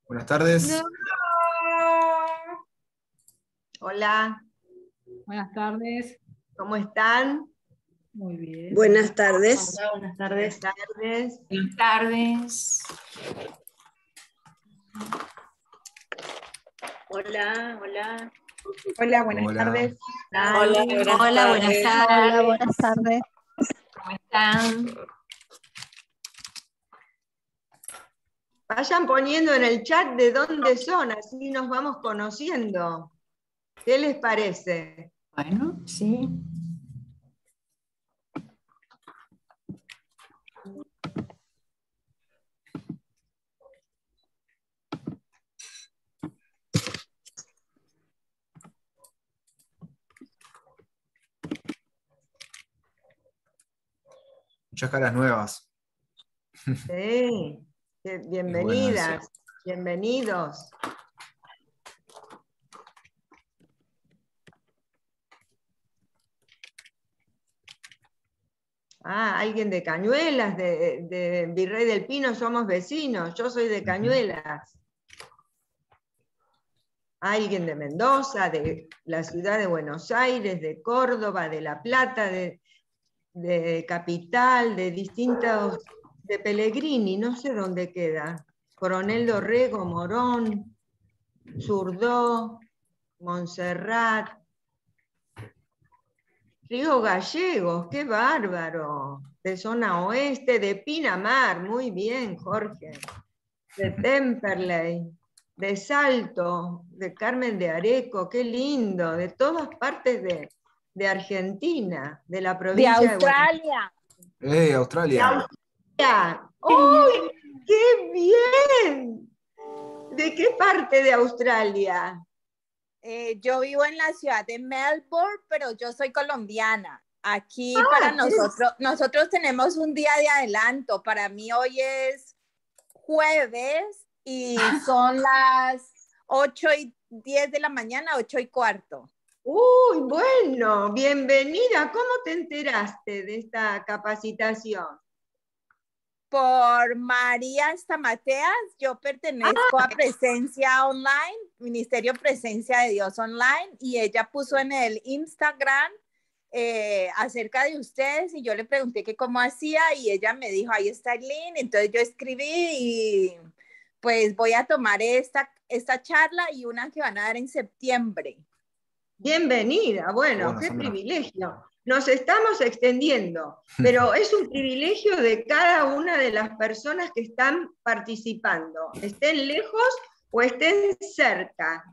Buenas tardes. No. Hola, Buenas tardes. ¿cómo están? Muy bien. Buenas tardes. Hola, buenas tardes. Buenas tardes. Buenas tardes. Hola, hola. Hola, buenas Hola. tardes. Hola, buenas Hola, buenas tardes. tardes. Hola, buenas tardes. ¿Cómo están? Vayan poniendo en el chat de dónde son, así nos vamos conociendo. ¿Qué les parece? Bueno, sí. Muchas caras nuevas. Sí, bienvenidas, bienvenidos. Ah, alguien de Cañuelas, de Virrey del Pino, somos vecinos, yo soy de Cañuelas. Alguien de Mendoza, de la ciudad de Buenos Aires, de Córdoba, de La Plata, de Capital, de distintos, de Pellegrini, no sé dónde queda. Coronel Dorrego, Morón, Zurdó, Montserrat, Río Gallegos, qué bárbaro. De zona oeste, de Pinamar, muy bien, Jorge. De Temperley, de Salto, de Carmen de Areco, qué lindo, de todas partes de Argentina, de la De provincia Australia. Australia. Australia. ¡Uy, qué bien! ¿De qué parte de Australia? Yo vivo en la ciudad de Melbourne, pero yo soy colombiana. Aquí para nosotros tenemos un día de adelanto. Para mí hoy es jueves y son las 8:10 de la mañana, 8:15. Uy, bueno, bienvenida. ¿Cómo te enteraste de esta capacitación? Por María Stamateas, yo pertenezco a Presencia Online, Ministerio Presencia de Dios Online, y ella puso en el Instagram acerca de ustedes y yo le pregunté que cómo hacía y ella me dijo, ahí está el link, entonces yo escribí y pues voy a tomar esta charla y una que van a dar en septiembre. Bienvenida, bueno, qué Sandra. privilegio. Nos estamos extendiendo, pero es un privilegio de cada una de las personas que están participando, estén lejos o estén cerca,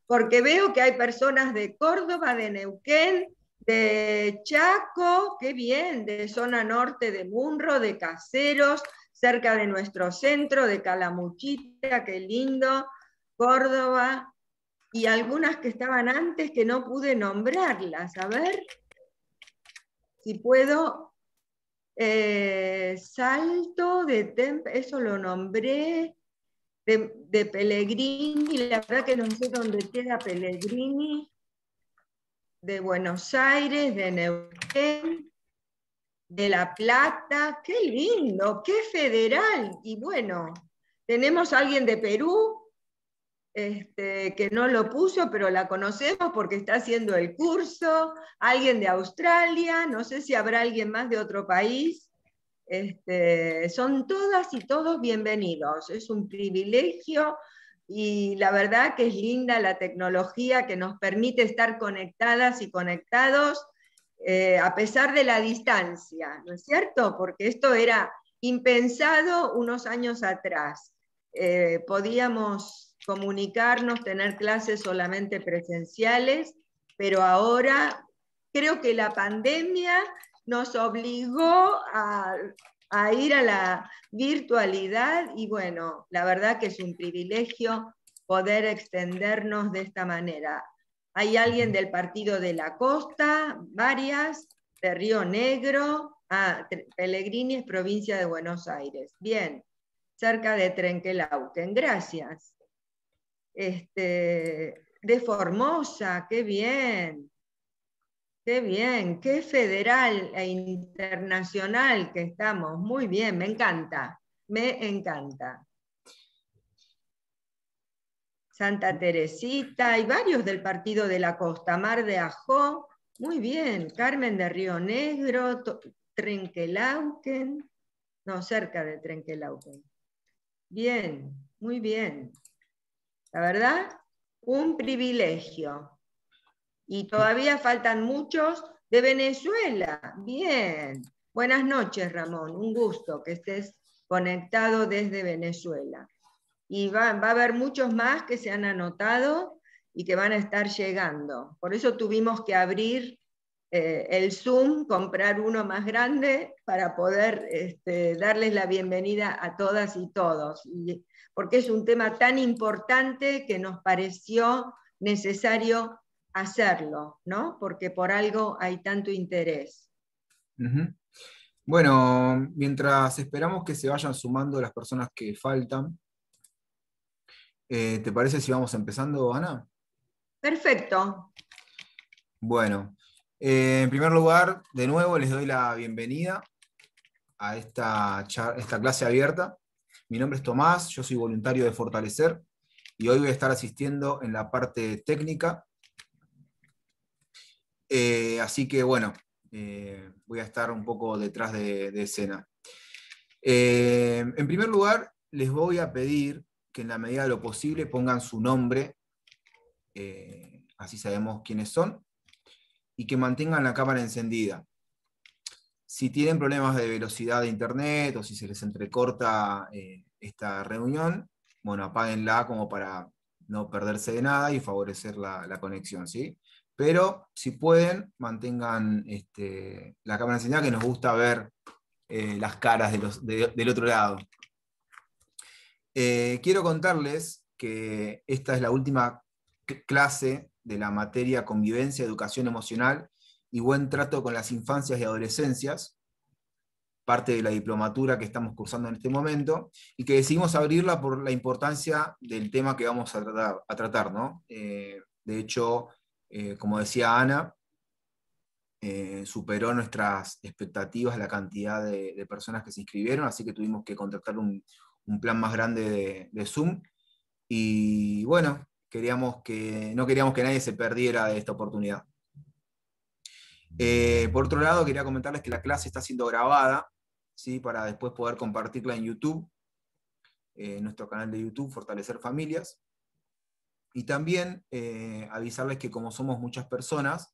porque veo que hay personas de Córdoba, de Neuquén, de Chaco, qué bien, de zona norte de Munro, de Caseros, cerca de nuestro centro, de Calamuchita, qué lindo, Córdoba, y algunas que estaban antes que no pude nombrarlas. A ver si puedo. Salto de eso lo nombré, de Pellegrini, la verdad que no sé dónde queda Pellegrini, de Buenos Aires, de Neuquén, de La Plata, qué lindo, qué federal. Y bueno, tenemos a alguien de Perú, que no lo puso, pero la conocemos porque está haciendo el curso, alguien de Australia, no sé si habrá alguien más de otro país. Son todas y todos bienvenidos, es un privilegio y la verdad que es linda la tecnología que nos permite estar conectadas y conectados a pesar de la distancia, ¿no es cierto? Porque esto era impensado unos años atrás. Podíamos comunicarnos, tener clases solamente presenciales, pero ahora creo que la pandemia nos obligó a ir a la virtualidad y bueno, la verdad que es un privilegio poder extendernos de esta manera. Hay alguien del Partido de la Costa, varias, de Río Negro, Pellegrini es provincia de Buenos Aires. Bien, cerca de Trenquelauquen, gracias. De Formosa, qué bien. Qué bien, qué federal e internacional que estamos. Muy bien, me encanta, me encanta. Santa Teresita, hay varios del Partido de la Costa, Mar de Ajó, muy bien, Carmen de Río Negro, Trenquelauquen, no, cerca de Trenquelauquen. Bien, muy bien. La verdad, un privilegio. Y todavía faltan muchos de Venezuela. Bien. Buenas noches, Ramón. Un gusto que estés conectado desde Venezuela. Y va a haber muchos más que se han anotado y que van a estar llegando. Por eso tuvimos que abrir el Zoom, comprar uno más grande para poder darles la bienvenida a todas y todos. Porque es un tema tan importante que nos pareció necesario hacerlo, ¿no? Porque por algo hay tanto interés. Bueno, mientras esperamos que se vayan sumando las personas que faltan, ¿te parece si vamos empezando, Ana? Perfecto. Bueno, en primer lugar, de nuevo les doy la bienvenida a esta clase abierta. Mi nombre es Tomás, yo soy voluntario de Fortalecer y hoy voy a estar asistiendo en la parte técnica. Así que bueno, voy a estar un poco detrás de escena. En primer lugar, les voy a pedir que en la medida de lo posible pongan su nombre, así sabemos quiénes son, y que mantengan la cámara encendida. Si tienen problemas de velocidad de internet o si se les entrecorta esta reunión, bueno, apáguenla como para no perderse de nada y favorecer la conexión, ¿sí? Pero si pueden, mantengan la cámara encendida, que nos gusta ver las caras del otro lado. Quiero contarles que esta es la última clase de la materia Convivencia, Educación Emocional y Buen Trato con las Infancias y Adolescencias, parte de la diplomatura que estamos cursando en este momento, y que decidimos abrirla por la importancia del tema que vamos a tratar, ¿no? De hecho, como decía Ana, superó nuestras expectativas la cantidad de personas que se inscribieron, así que tuvimos que contratar un plan más grande de Zoom, y bueno, no queríamos que nadie se perdiera de esta oportunidad. Por otro lado, quería comentarles que la clase está siendo grabada, ¿sí? Para después poder compartirla en YouTube, en nuestro canal de YouTube, Fortalecer Familias. Y también avisarles que como somos muchas personas,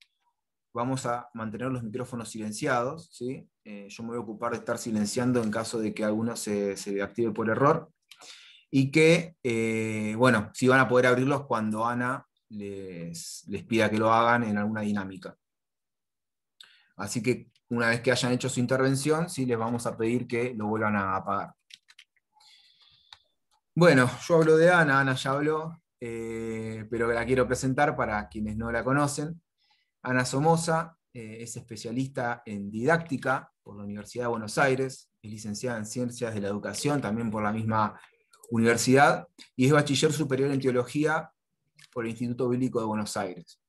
vamos a mantener los micrófonos silenciados, ¿sí? Yo me voy a ocupar de estar silenciando en caso de que alguno se active por error. Y que, bueno, sí van a poder abrirlos cuando Ana les pida que lo hagan en alguna dinámica. Así que una vez que hayan hecho su intervención, sí les vamos a pedir que lo vuelvan a apagar. Bueno, yo hablo de Ana, Ana ya habló, pero la quiero presentar para quienes no la conocen. Ana Somoza es especialista en didáctica por la Universidad de Buenos Aires, es licenciada en Ciencias de la Educación, también por la misma universidad, y es bachiller superior en teología por el Instituto Bíblico de Buenos Aires.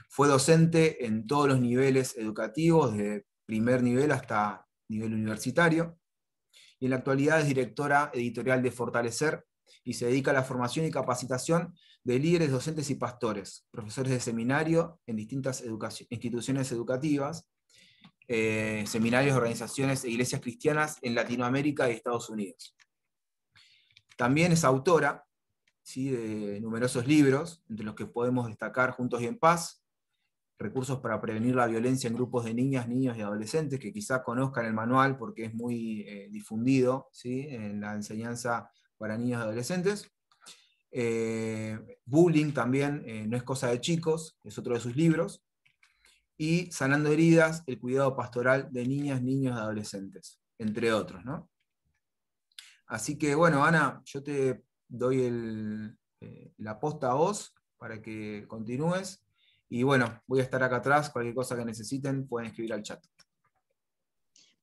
Fue docente en todos los niveles educativos, desde primer nivel hasta nivel universitario, y en la actualidad es directora editorial de Fortalecer, y se dedica a la formación y capacitación de líderes, docentes y pastores, profesores de seminario en distintas instituciones educativas, seminarios, organizaciones e iglesias cristianas en Latinoamérica y Estados Unidos. También es autora, ¿sí?, de numerosos libros, entre los que podemos destacar Juntos y en Paz, Recursos para prevenir la violencia en grupos de niñas, niños y adolescentes, que quizá conozcan el manual porque es muy difundido, ¿sí?, en la enseñanza para niños y adolescentes. Bullying también, no es cosa de chicos, es otro de sus libros. Y Sanando heridas, el cuidado pastoral de niñas, niños y adolescentes, entre otros, ¿no? Así que bueno, Ana, yo te doy la posta a vos para que continúes. Y bueno, voy a estar acá atrás, cualquier cosa que necesiten pueden escribir al chat.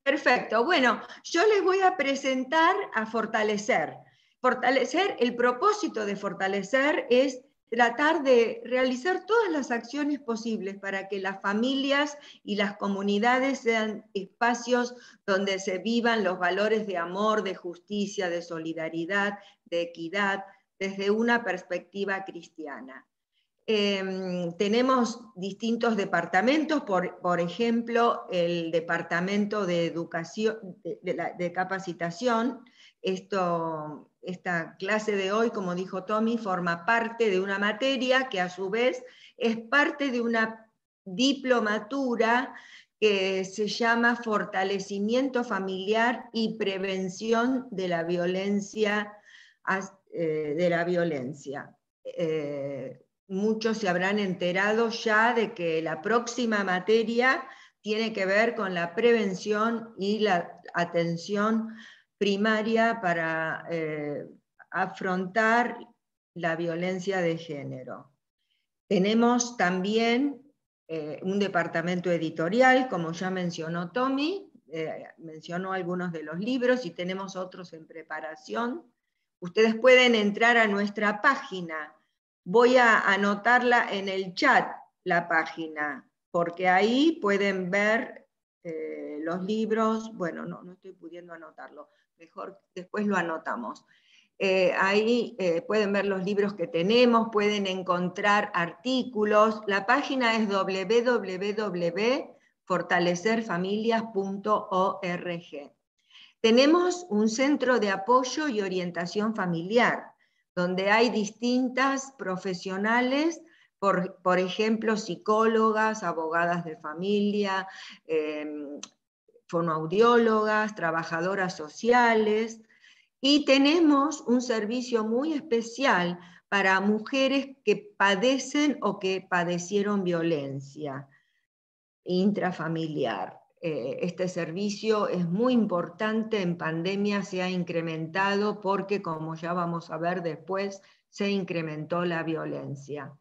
Perfecto, bueno, yo les voy a presentar a Fortalecer. Fortalecer, el propósito de Fortalecer es tratar de realizar todas las acciones posibles para que las familias y las comunidades sean espacios donde se vivan los valores de amor, de justicia, de solidaridad, de equidad, desde una perspectiva cristiana. Tenemos distintos departamentos, por ejemplo, el departamento de educación, de capacitación. Esta clase de hoy, como dijo Tommy, forma parte de una materia que a su vez es parte de una diplomatura que se llama Fortalecimiento Familiar y Prevención de la Violencia. Muchos se habrán enterado ya de que la próxima materia tiene que ver con la prevención y la atención primaria para afrontar la violencia de género. Tenemos también un departamento editorial, como ya mencionó Tommy, mencionó algunos de los libros y tenemos otros en preparación. Ustedes pueden entrar a nuestra página. Voy a anotarla en el chat, la página, porque ahí pueden ver los libros. Bueno, no estoy pudiendo anotarlo, mejor después lo anotamos. Ahí pueden ver los libros que tenemos, pueden encontrar artículos. La página es www.fortalecerfamilias.org. Tenemos un centro de apoyo y orientación familiar, donde hay distintas profesionales, por ejemplo, psicólogas, abogadas de familia, fonoaudiólogas, trabajadoras sociales, y tenemos un servicio muy especial para mujeres que padecen o que padecieron violencia intrafamiliar. Este servicio es muy importante, en pandemia se ha incrementado porque, como ya vamos a ver después, se incrementó la violencia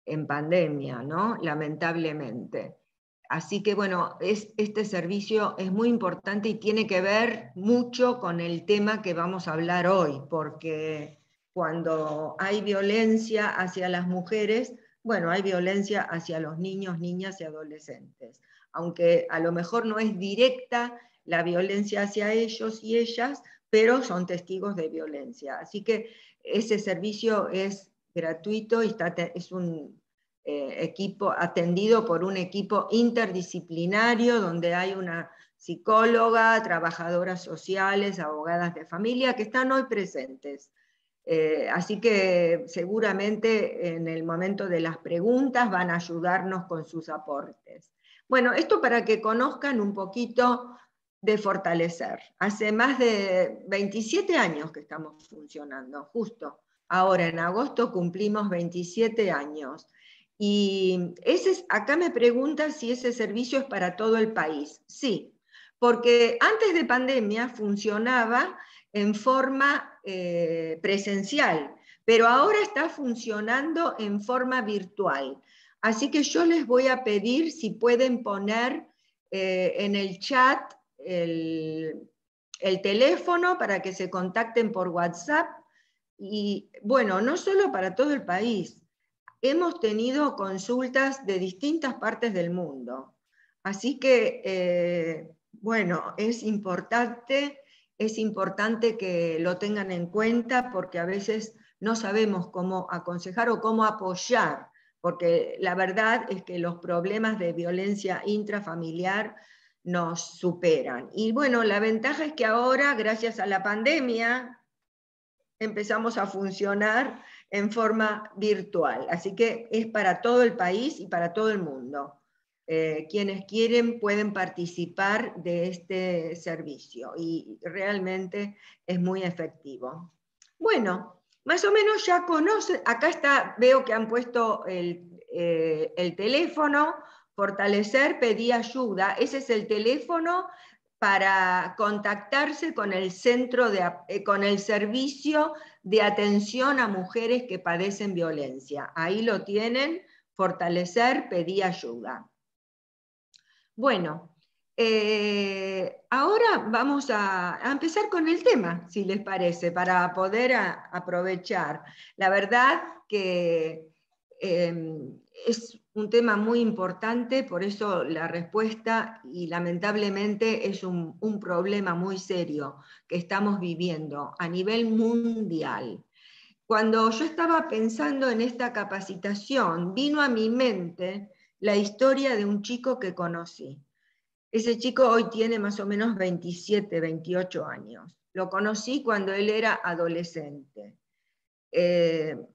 en pandemia, ¿no? Lamentablemente. Así que bueno, este servicio es muy importante y tiene que ver mucho con el tema que vamos a hablar hoy, porque cuando hay violencia hacia las mujeres, bueno, hay violencia hacia los niños, niñas y adolescentes. Aunque a lo mejor no es directa la violencia hacia ellos y ellas, pero son testigos de violencia. Así que ese servicio es gratuito y es un equipo atendido por un equipo interdisciplinario donde hay una psicóloga, trabajadoras sociales, abogadas de familia que están hoy presentes. Así que seguramente en el momento de las preguntas van a ayudarnos con sus aportes. Bueno, esto para que conozcan un poquito de Fortalecer. Hace más de 27 años que estamos funcionando, justo ahora en agosto cumplimos 27 años. Y acá me preguntan si ese servicio es para todo el país. Sí, porque antes de pandemia funcionaba en forma presencial, pero ahora está funcionando en forma virtual. Así que yo les voy a pedir si pueden poner en el chat el teléfono para que se contacten por WhatsApp. Y bueno, no solo para todo el país. Hemos tenido consultas de distintas partes del mundo. Así que, bueno, es importante que lo tengan en cuenta porque a veces no sabemos cómo aconsejar o cómo apoyar, porque la verdad es que los problemas de violencia intrafamiliar nos superan. Y bueno, la ventaja es que ahora, gracias a la pandemia, empezamos a funcionar en forma virtual. Así que es para todo el país y para todo el mundo. Quienes quieren pueden participar de este servicio y realmente es muy efectivo. Bueno, más o menos ya conocen, acá está, veo que han puesto el teléfono, Fortalecer, pedí ayuda, ese es el teléfono para contactarse con el con el servicio de atención a mujeres que padecen violencia. Ahí lo tienen, Fortalecer, pedí ayuda. Bueno, Ahora vamos a empezar con el tema, si les parece, para poder aprovechar. La verdad que es un tema muy importante, por eso la respuesta, y lamentablemente es un problema muy serio que estamos viviendo a nivel mundial. Cuando yo estaba pensando en esta capacitación, vino a mi mente la historia de un chico que conocí. Ese chico hoy tiene más o menos 27, 28 años. Lo conocí cuando él era adolescente. Él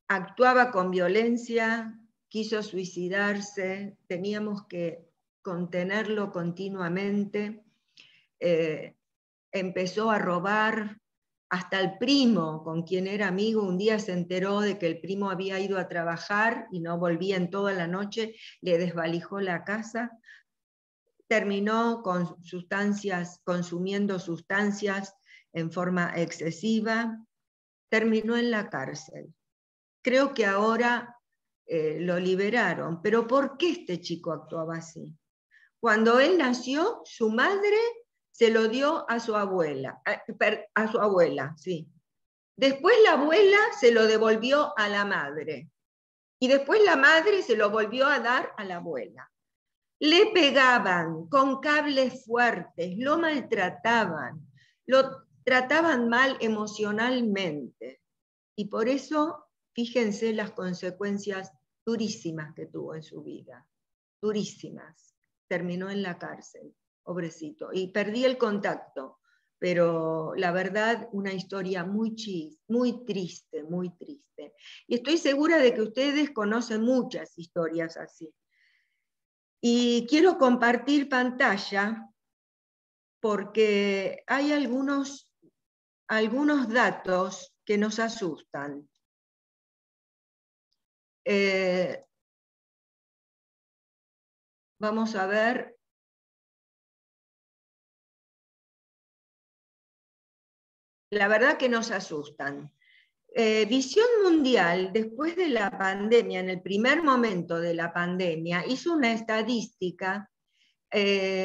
actuaba con violencia, quiso suicidarse, teníamos que contenerlo continuamente. Empezó a robar. Hasta el primo, con quien era amigo, un día se enteró de que el primo había ido a trabajar y no volvía en toda la noche, le desvalijó la casa. Terminó con consumiendo sustancias en forma excesiva, terminó en la cárcel. Creo que ahora lo liberaron, pero ¿por qué este chico actuaba así? Cuando él nació, su madre se lo dio a su abuela, sí. Después la abuela se lo devolvió a la madre, y después la madre se lo volvió a dar a la abuela. Le pegaban con cables fuertes, lo maltrataban, lo trataban mal emocionalmente. Y por eso, fíjense las consecuencias durísimas que tuvo en su vida. Durísimas. Terminó en la cárcel, pobrecito. Y perdí el contacto. Pero la verdad, una historia muy triste, muy triste. Y estoy segura de que ustedes conocen muchas historias así. Y quiero compartir pantalla porque hay algunos datos que nos asustan. Vamos a ver. La verdad que nos asustan. Visión Mundial, después de la pandemia, en el primer momento de la pandemia, hizo una estadística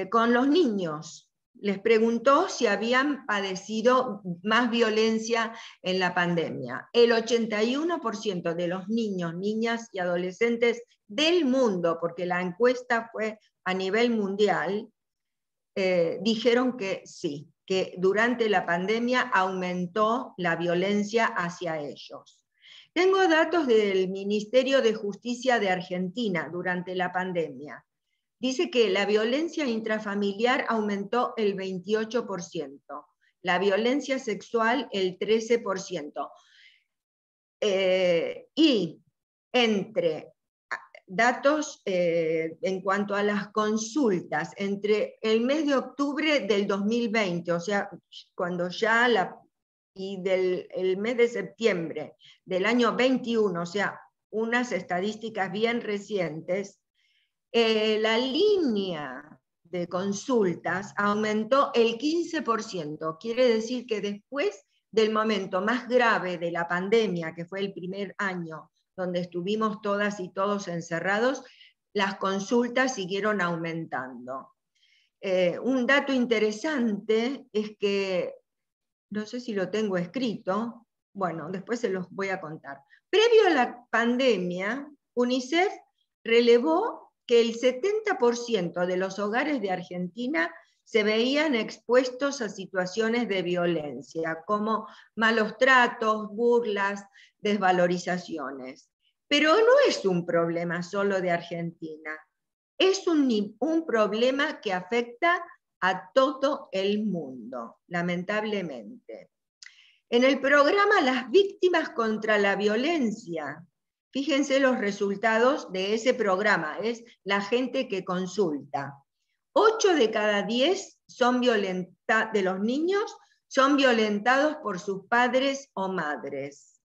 con los niños. Les preguntó si habían padecido más violencia en la pandemia. El 81% de los niños, niñas y adolescentes del mundo, porque la encuesta fue a nivel mundial, dijeron que sí, que durante la pandemia aumentó la violencia hacia ellos. Tengo datos del Ministerio de Justicia de Argentina durante la pandemia. Dice que la violencia intrafamiliar aumentó el 28%, la violencia sexual el 13%. Y entre datos en cuanto a las consultas, entre el mes de octubre del 2020, o sea, cuando ya y el mes de septiembre del año 21, o sea, unas estadísticas bien recientes, la línea de consultas aumentó el 15%. Quiere decir que después del momento más grave de la pandemia, que fue el primer año donde estuvimos todas y todos encerrados, las consultas siguieron aumentando. Un dato interesante es que, no sé si lo tengo escrito, bueno, después se los voy a contar. Previo a la pandemia, UNICEF relevó que el 70% de los hogares de Argentina se veían expuestos a situaciones de violencia, como malos tratos, burlas, desvalorizaciones. Pero no es un problema solo de Argentina, es un problema que afecta a todo el mundo, lamentablemente. En el programa Las Víctimas contra la Violencia, fíjense los resultados de ese programa, es la gente que consulta. 8 de cada 10 de los niños son violentados por sus padres o madres.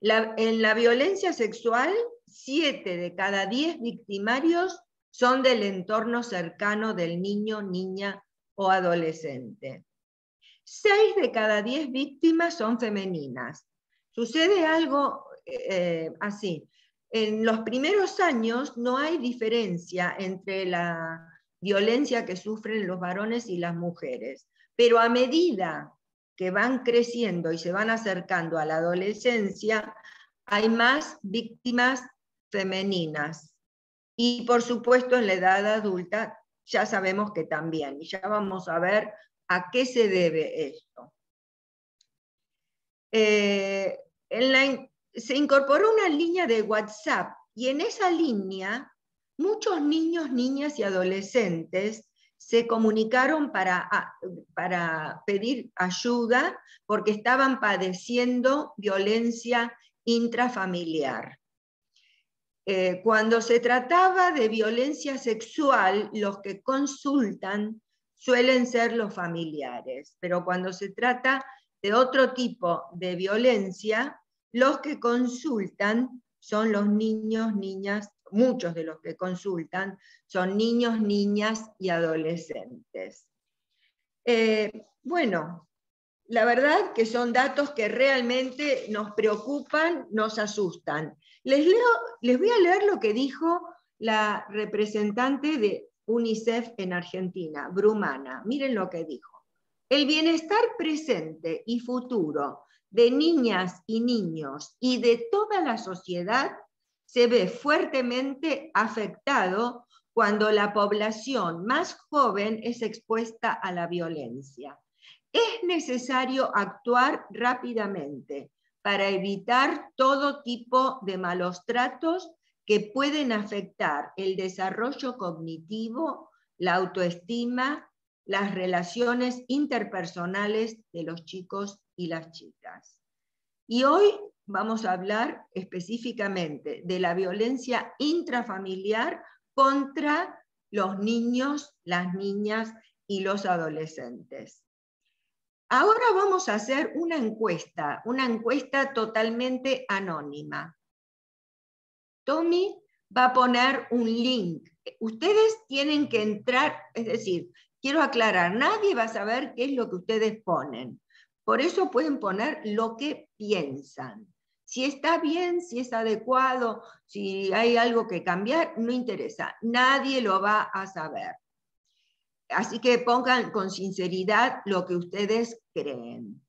En la violencia sexual, 7 de cada 10 victimarios son del entorno cercano del niño, niña o adolescente. 6 de cada 10 víctimas son femeninas. Sucede algo así. En los primeros años no hay diferencia entre la violencia que sufren los varones y las mujeres, pero a medida que van creciendo y se van acercando a la adolescencia, hay más víctimas femeninas. Y por supuesto en la edad adulta ya sabemos que también, y ya vamos a ver a qué se debe esto. Se incorporó una línea de WhatsApp y en esa línea muchos niños, niñas y adolescentes se comunicaron para pedir ayuda porque estaban padeciendo violencia intrafamiliar. Cuando se trataba de violencia sexual, los que consultan suelen ser los familiares, pero cuando se trata de otro tipo de violencia, los que consultan son los niños, niñas, muchos de los que consultan son niños, niñas y adolescentes. Bueno, la verdad que son datos que realmente nos preocupan, nos asustan. Les voy a leer lo que dijo la representante de UNICEF en Argentina, Brumana. Miren lo que dijo. El bienestar presente y futuro de niñas y niños y de toda la sociedad se ve fuertemente afectado cuando la población más joven es expuesta a la violencia. Es necesario actuar rápidamente para evitar todo tipo de malos tratos que pueden afectar el desarrollo cognitivo, la autoestima, las relaciones interpersonales de los chicos y las chicas. Y hoy vamos a hablar específicamente de la violencia intrafamiliar contra los niños, las niñas y los adolescentes. Ahora vamos a hacer una encuesta totalmente anónima. Tommy va a poner un link. Ustedes tienen que entrar, es decir, quiero aclarar, nadie va a saber qué es lo que ustedes ponen. Por eso pueden poner lo que piensan. Si está bien, si es adecuado, si hay algo que cambiar, no interesa. Nadie lo va a saber. Así que pongan con sinceridad lo que ustedes creen.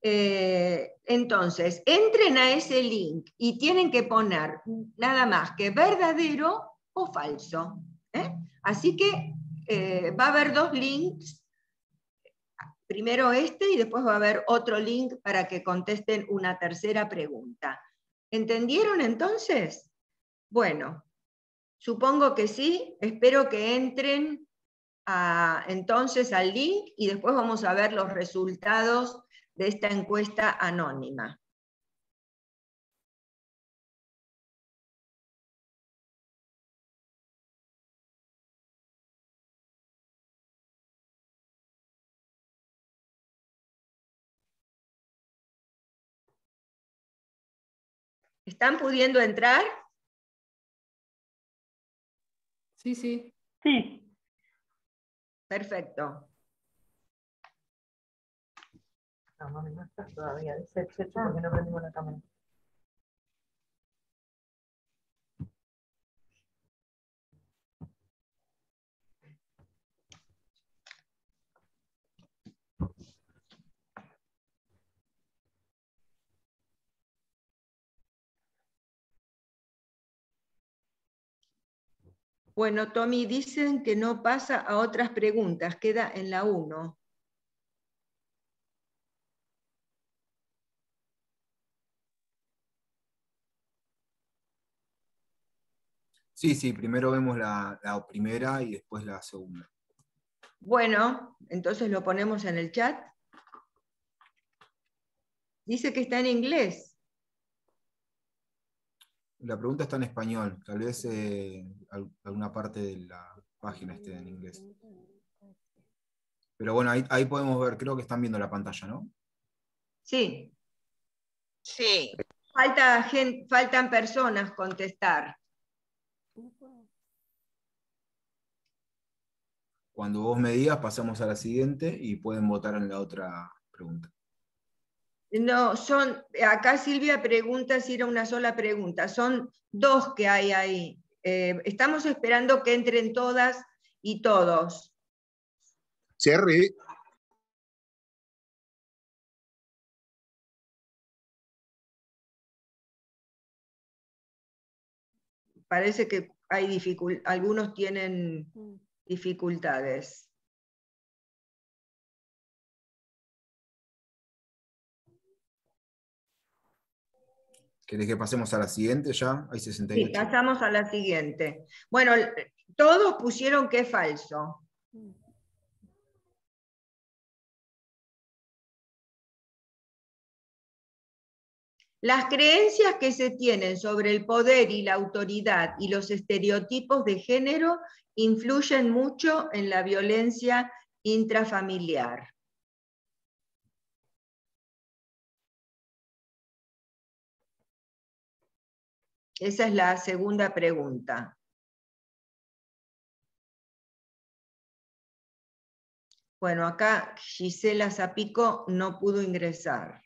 Entonces, entren a ese link y tienen que poner nada más que verdadero o falso. Así que va a haber dos links, primero este y después va a haber otro link para que contesten una tercera pregunta. ¿Entendieron entonces? Bueno, supongo que sí, espero que entren entonces al link y después vamos a ver los resultados de esta encuesta anónima. ¿Están pudiendo entrar? Sí, sí. Sí. Perfecto. No, mami, no estás todavía. Dice el Chechu porque no prendimos la cámara. Bueno, Tommy, dicen que no pasa a otras preguntas, queda en la 1. Sí, sí, primero vemos la primera y después la segunda. Bueno, entonces lo ponemos en el chat. Dice que está en inglés. La pregunta está en español, tal vez alguna parte de la página esté en inglés. Pero bueno, ahí podemos ver, creo que están viendo la pantalla, ¿no? Sí. Sí. Faltan personas contestar. Cuando vos me digas, pasamos a la siguiente y pueden votar en la otra pregunta. No, acá Silvia pregunta si era una sola pregunta, son dos que hay ahí. Estamos esperando que entren todas y todos. Cherry. Parece que hay algunos tienen dificultades. ¿Querés que pasemos a la siguiente ya? Hay 68. Sí, pasamos a la siguiente. Bueno, todos pusieron que es falso. Las creencias que se tienen sobre el poder y la autoridad y los estereotipos de género influyen mucho en la violencia intrafamiliar. Esa es la segunda pregunta. Bueno, acá Gisela Zapico no pudo ingresar.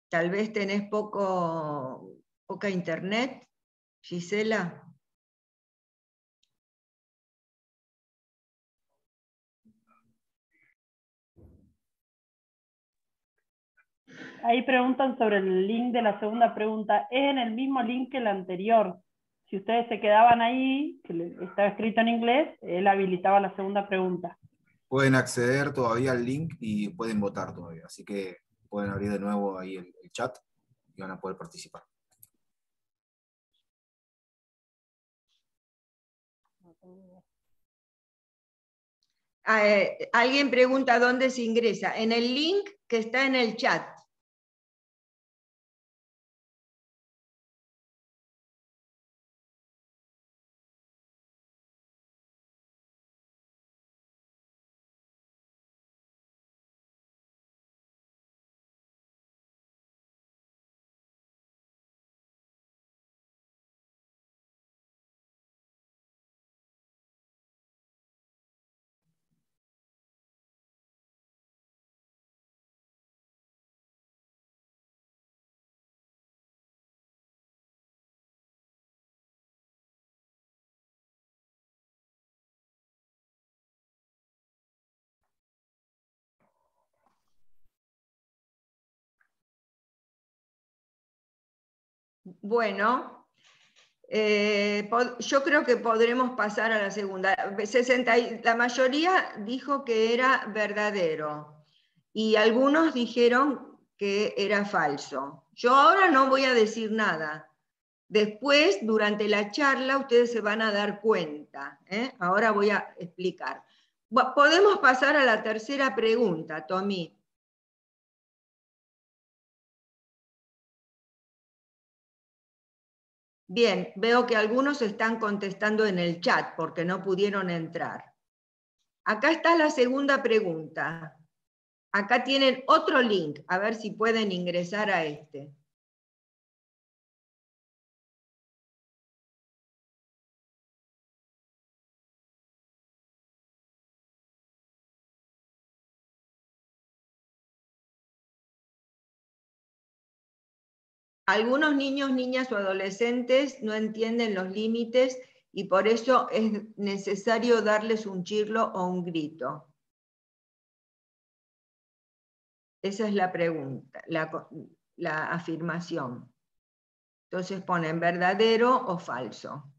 Tal vez tenés poca internet, Gisela. Ahí preguntan sobre el link de la segunda pregunta. Es en el mismo link que el anterior. Si ustedes se quedaban ahí, que estaba escrito en inglés, él habilitaba la segunda pregunta. Pueden acceder todavía al link y pueden votar todavía. Así que pueden abrir de nuevo ahí el chat y van a poder participar. Alguien pregunta dónde se ingresa. En el link que está en el chat. Bueno, yo creo que podremos pasar a la segunda. La mayoría dijo que era verdadero y algunos dijeron que era falso. Yo ahora no voy a decir nada. Después, durante la charla, ustedes se van a dar cuenta. Ahora voy a explicar. Podemos pasar a la tercera pregunta, Tommy. Bien, veo que algunos están contestando en el chat porque no pudieron entrar. Acá está la segunda pregunta. Acá tienen otro link, a ver si pueden ingresar a este. Algunos niños, niñas o adolescentes no entienden los límites y por eso es necesario darles un chirlo o un grito. Esa es la pregunta, la afirmación. Entonces ponen verdadero o falso.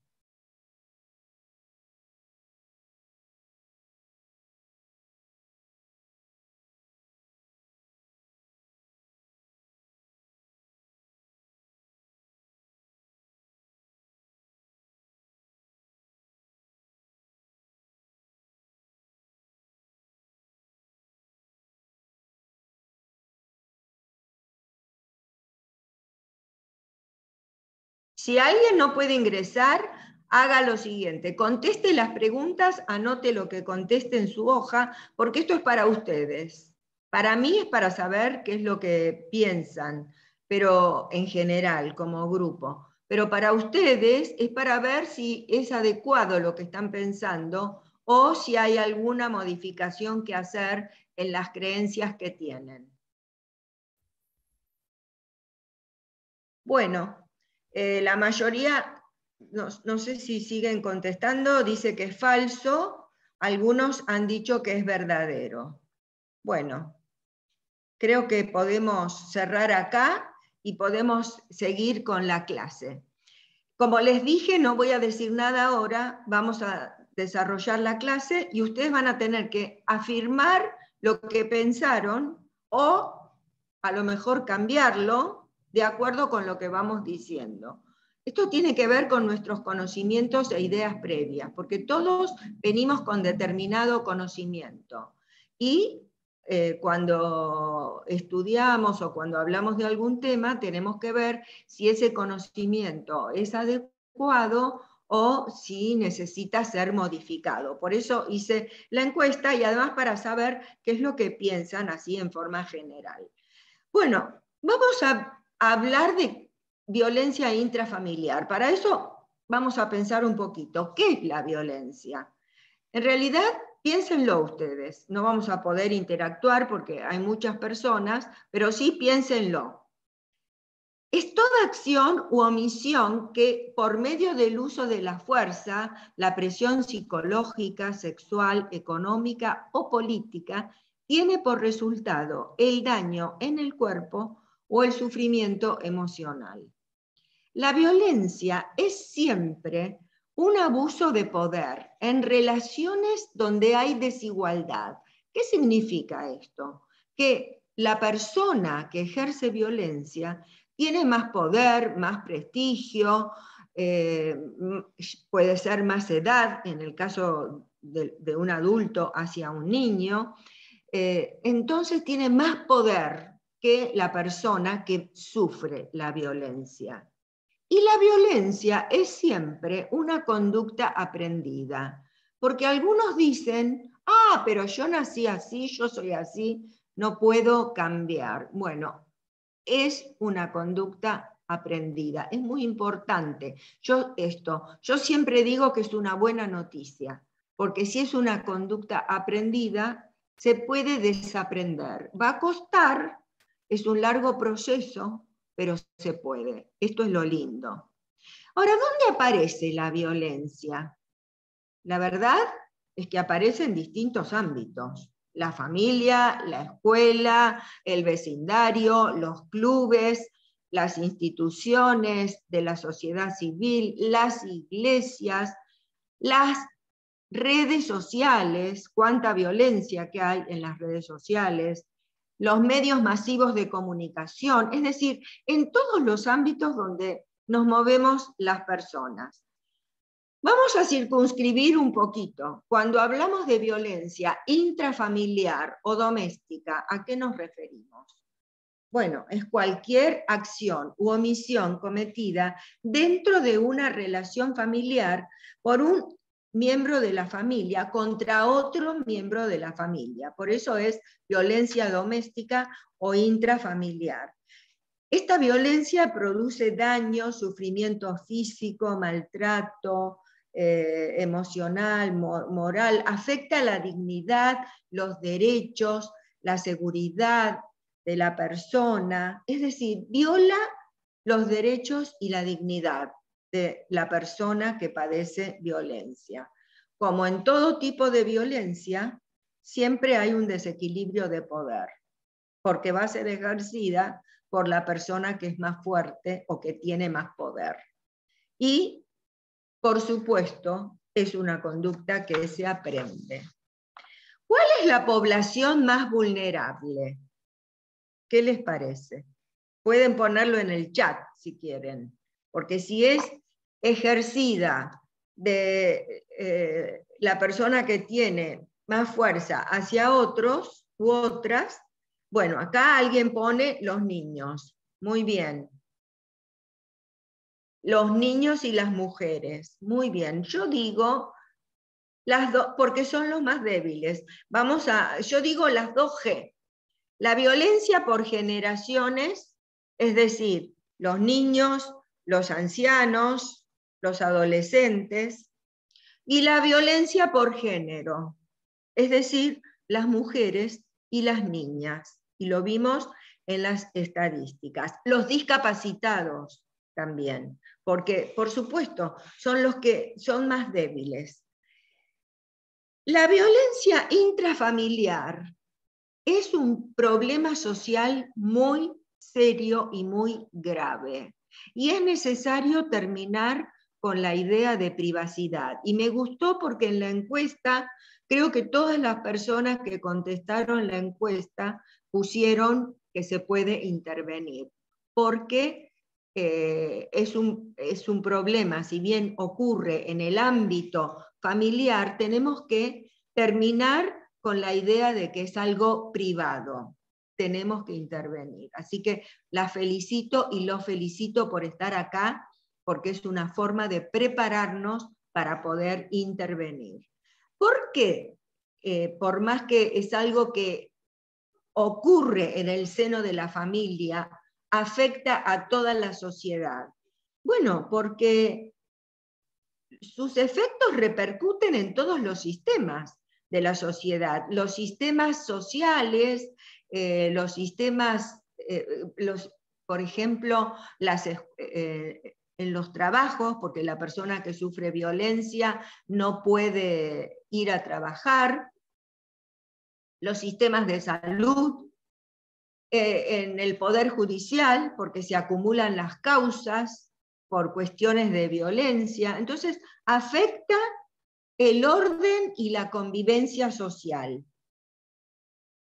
Si alguien no puede ingresar, haga lo siguiente, conteste las preguntas, anote lo que conteste en su hoja, porque esto es para ustedes. Para mí es para saber qué es lo que piensan, pero en general, como grupo. Pero para ustedes es para ver si es adecuado lo que están pensando o si hay alguna modificación que hacer en las creencias que tienen. Bueno, la mayoría, no sé si siguen contestando, dice que es falso, algunos han dicho que es verdadero. Bueno, creo que podemos cerrar acá y podemos seguir con la clase. Como les dije, no voy a decir nada ahora, vamos a desarrollar la clase y ustedes van a tener que afirmar lo que pensaron o a lo mejor cambiarlo de acuerdo con lo que vamos diciendo. Esto tiene que ver con nuestros conocimientos e ideas previas, porque todos venimos con determinado conocimiento. Y cuando estudiamos o cuando hablamos de algún tema, tenemos que ver si ese conocimiento es adecuado o si necesita ser modificado. Por eso hice la encuesta y además para saber qué es lo que piensan así en forma general. Bueno, vamos a hablar de violencia intrafamiliar. Para eso vamos a pensar un poquito, ¿qué es la violencia? En realidad, piénsenlo ustedes, no vamos a poder interactuar porque hay muchas personas, pero sí piénsenlo. Es toda acción u omisión que por medio del uso de la fuerza, la presión psicológica, sexual, económica o política, tiene por resultado el daño en el cuerpo o el sufrimiento emocional. La violencia es siempre un abuso de poder en relaciones donde hay desigualdad. ¿Qué significa esto? Que la persona que ejerce violencia tiene más poder, más prestigio, puede ser más edad, en el caso de un adulto hacia un niño, entonces tiene más poder que la persona que sufre la violencia. Y la violencia es siempre una conducta aprendida, porque algunos dicen, pero yo nací así, yo soy así, no puedo cambiar. Bueno, es una conducta aprendida, es muy importante. Yo siempre digo que es una buena noticia, porque si es una conducta aprendida, se puede desaprender. Va a costar, es un largo proceso, pero se puede. Esto es lo lindo. Ahora, ¿dónde aparece la violencia? La verdad es que aparece en distintos ámbitos. La familia, la escuela, el vecindario, los clubes, las instituciones de la sociedad civil, las iglesias, las redes sociales, cuánta violencia que hay en las redes sociales, los medios masivos de comunicación, es decir, en todos los ámbitos donde nos movemos las personas. Vamos a circunscribir un poquito. Cuando hablamos de violencia intrafamiliar o doméstica, ¿a qué nos referimos? Bueno, es cualquier acción u omisión cometida dentro de una relación familiar por un miembro de la familia contra otro miembro de la familia. Por eso es violencia doméstica o intrafamiliar. Esta violencia produce daño, sufrimiento físico, maltrato emocional, moral, afecta la dignidad, los derechos, la seguridad de la persona, es decir, viola los derechos y la dignidad de la persona que padece violencia. Como en todo tipo de violencia, siempre hay un desequilibrio de poder, porque va a ser ejercida por la persona que es más fuerte o que tiene más poder. Y, por supuesto, es una conducta que se aprende. ¿Cuál es la población más vulnerable? ¿Qué les parece? Pueden ponerlo en el chat si quieren, porque si es ejercida de la persona que tiene más fuerza hacia otros u otras, bueno, acá alguien pone los niños. Muy bien. Los niños y las mujeres. Muy bien. Yo digo las dos, porque son los más débiles. Yo digo las dos G. La violencia por generaciones, es decir, los niños, los ancianos, los adolescentes, y la violencia por género, es decir, las mujeres y las niñas, y lo vimos en las estadísticas. Los discapacitados también, porque por supuesto son los que son más débiles. La violencia intrafamiliar es un problema social muy serio y muy grave, y es necesario terminar con la idea de privacidad. Y me gustó porque en la encuesta, creo que todas las personas que contestaron la encuesta pusieron que se puede intervenir, porque es un problema, si bien ocurre en el ámbito familiar, tenemos que terminar con la idea de que es algo privado. Tenemos que intervenir. Así que la felicito y los felicito por estar acá, porque es una forma de prepararnos para poder intervenir. ¿Por qué? Por más que es algo que ocurre en el seno de la familia, afecta a toda la sociedad. Bueno, porque sus efectos repercuten en todos los sistemas de la sociedad, los sistemas sociales, los sistemas, por ejemplo, en los trabajos, porque la persona que sufre violencia no puede ir a trabajar, los sistemas de salud, en el poder judicial, porque se acumulan las causas por cuestiones de violencia. Entonces, afecta el orden y la convivencia social.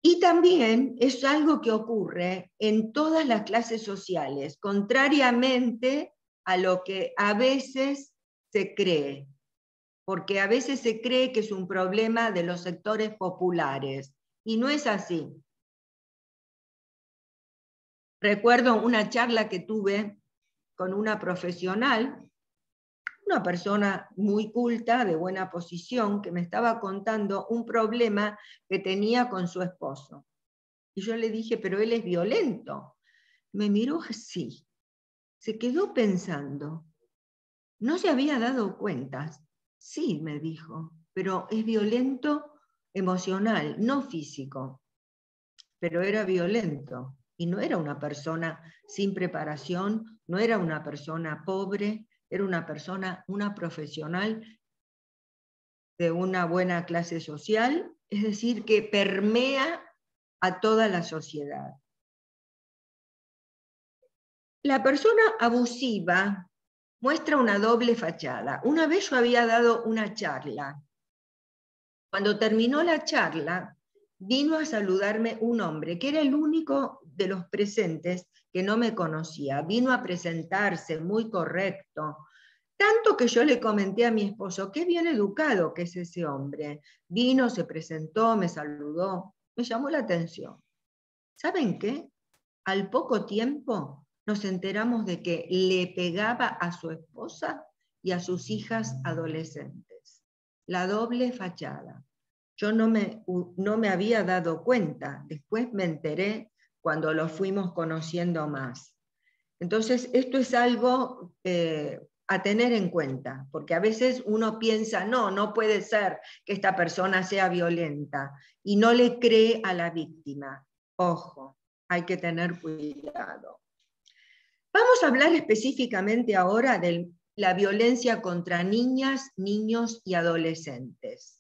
Y también es algo que ocurre en todas las clases sociales, contrariamente a lo que a veces se cree, porque a veces se cree que es un problema de los sectores populares, y no es así. Recuerdo una charla que tuve con una profesional, una persona muy culta, de buena posición, que me estaba contando un problema que tenía con su esposo. Y yo le dije, pero él es violento. Me miró así, se quedó pensando. No se había dado cuenta. Sí, me dijo, pero es violento emocional, no físico. Pero era violento. Y no era una persona sin preparación, no era una persona pobre, era una persona, una profesional de una buena clase social, es decir, que permea a toda la sociedad. La persona abusiva muestra una doble fachada. Una vez yo había dado una charla. Cuando terminó la charla, vino a saludarme un hombre, que era el único de los presentes que no me conocía. Vino a presentarse, muy correcto. Tanto que yo le comenté a mi esposo, qué bien educado que es ese hombre. Vino, se presentó, me saludó, me llamó la atención. ¿Saben qué? Al poco tiempo nos enteramos de que le pegaba a su esposa y a sus hijas adolescentes. La doble fachada. Yo no me había dado cuenta, después me enteré cuando lo fuimos conociendo más. Entonces, esto es algo a tener en cuenta, porque a veces uno piensa, no puede ser que esta persona sea violenta, y no le cree a la víctima. Ojo, hay que tener cuidado. Vamos a hablar específicamente ahora de la violencia contra niñas, niños y adolescentes.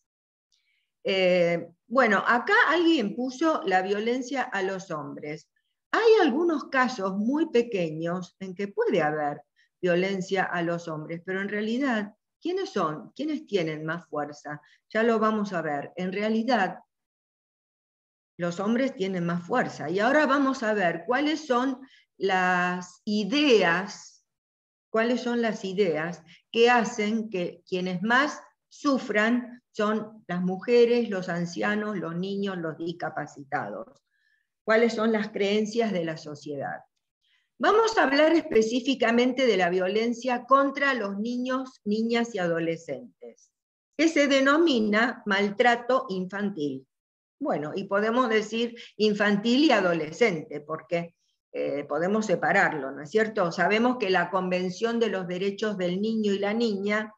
Bueno, acá alguien puso la violencia a los hombres. Hay algunos casos muy pequeños en que puede haber violencia a los hombres, pero en realidad, ¿quiénes son? ¿Quiénes tienen más fuerza? Ya lo vamos a ver. En realidad, los hombres tienen más fuerza. Y ahora vamos a ver cuáles son las ideas que hacen que quienes más sufran son las mujeres, los ancianos, los niños, los discapacitados. ¿Cuáles son las creencias de la sociedad? Vamos a hablar específicamente de la violencia contra los niños, niñas y adolescentes, que se denomina maltrato infantil. Bueno, y podemos decir infantil y adolescente, porque podemos separarlo, ¿no es cierto? Sabemos que la Convención de los Derechos del Niño y la Niña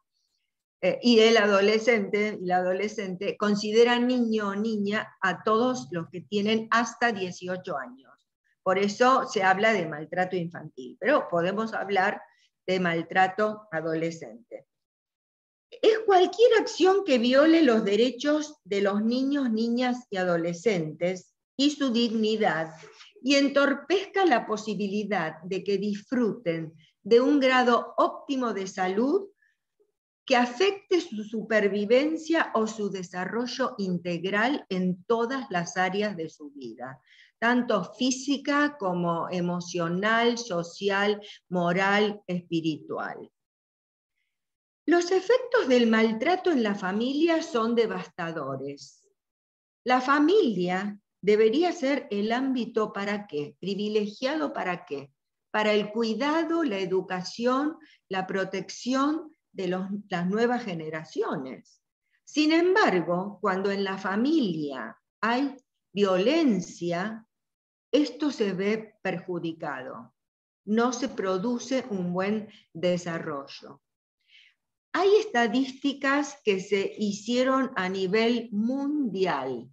y el adolescente y la adolescente consideran niño o niña a todos los que tienen hasta 18 años. Por eso se habla de maltrato infantil, pero podemos hablar de maltrato adolescente. Es cualquier acción que viole los derechos de los niños, niñas y adolescentes y su dignidad, y entorpezca la posibilidad de que disfruten de un grado óptimo de salud que afecte su supervivencia o su desarrollo integral en todas las áreas de su vida, tanto física como emocional, social, moral, espiritual. Los efectos del maltrato en la familia son devastadores. La familia debería ser el ámbito ¿para qué? Privilegiado ¿para qué? Para el cuidado, la educación, la protección de las nuevas generaciones. Sin embargo, cuando en la familia hay violencia, esto se ve perjudicado. No se produce un buen desarrollo. Hay estadísticas que se hicieron a nivel mundial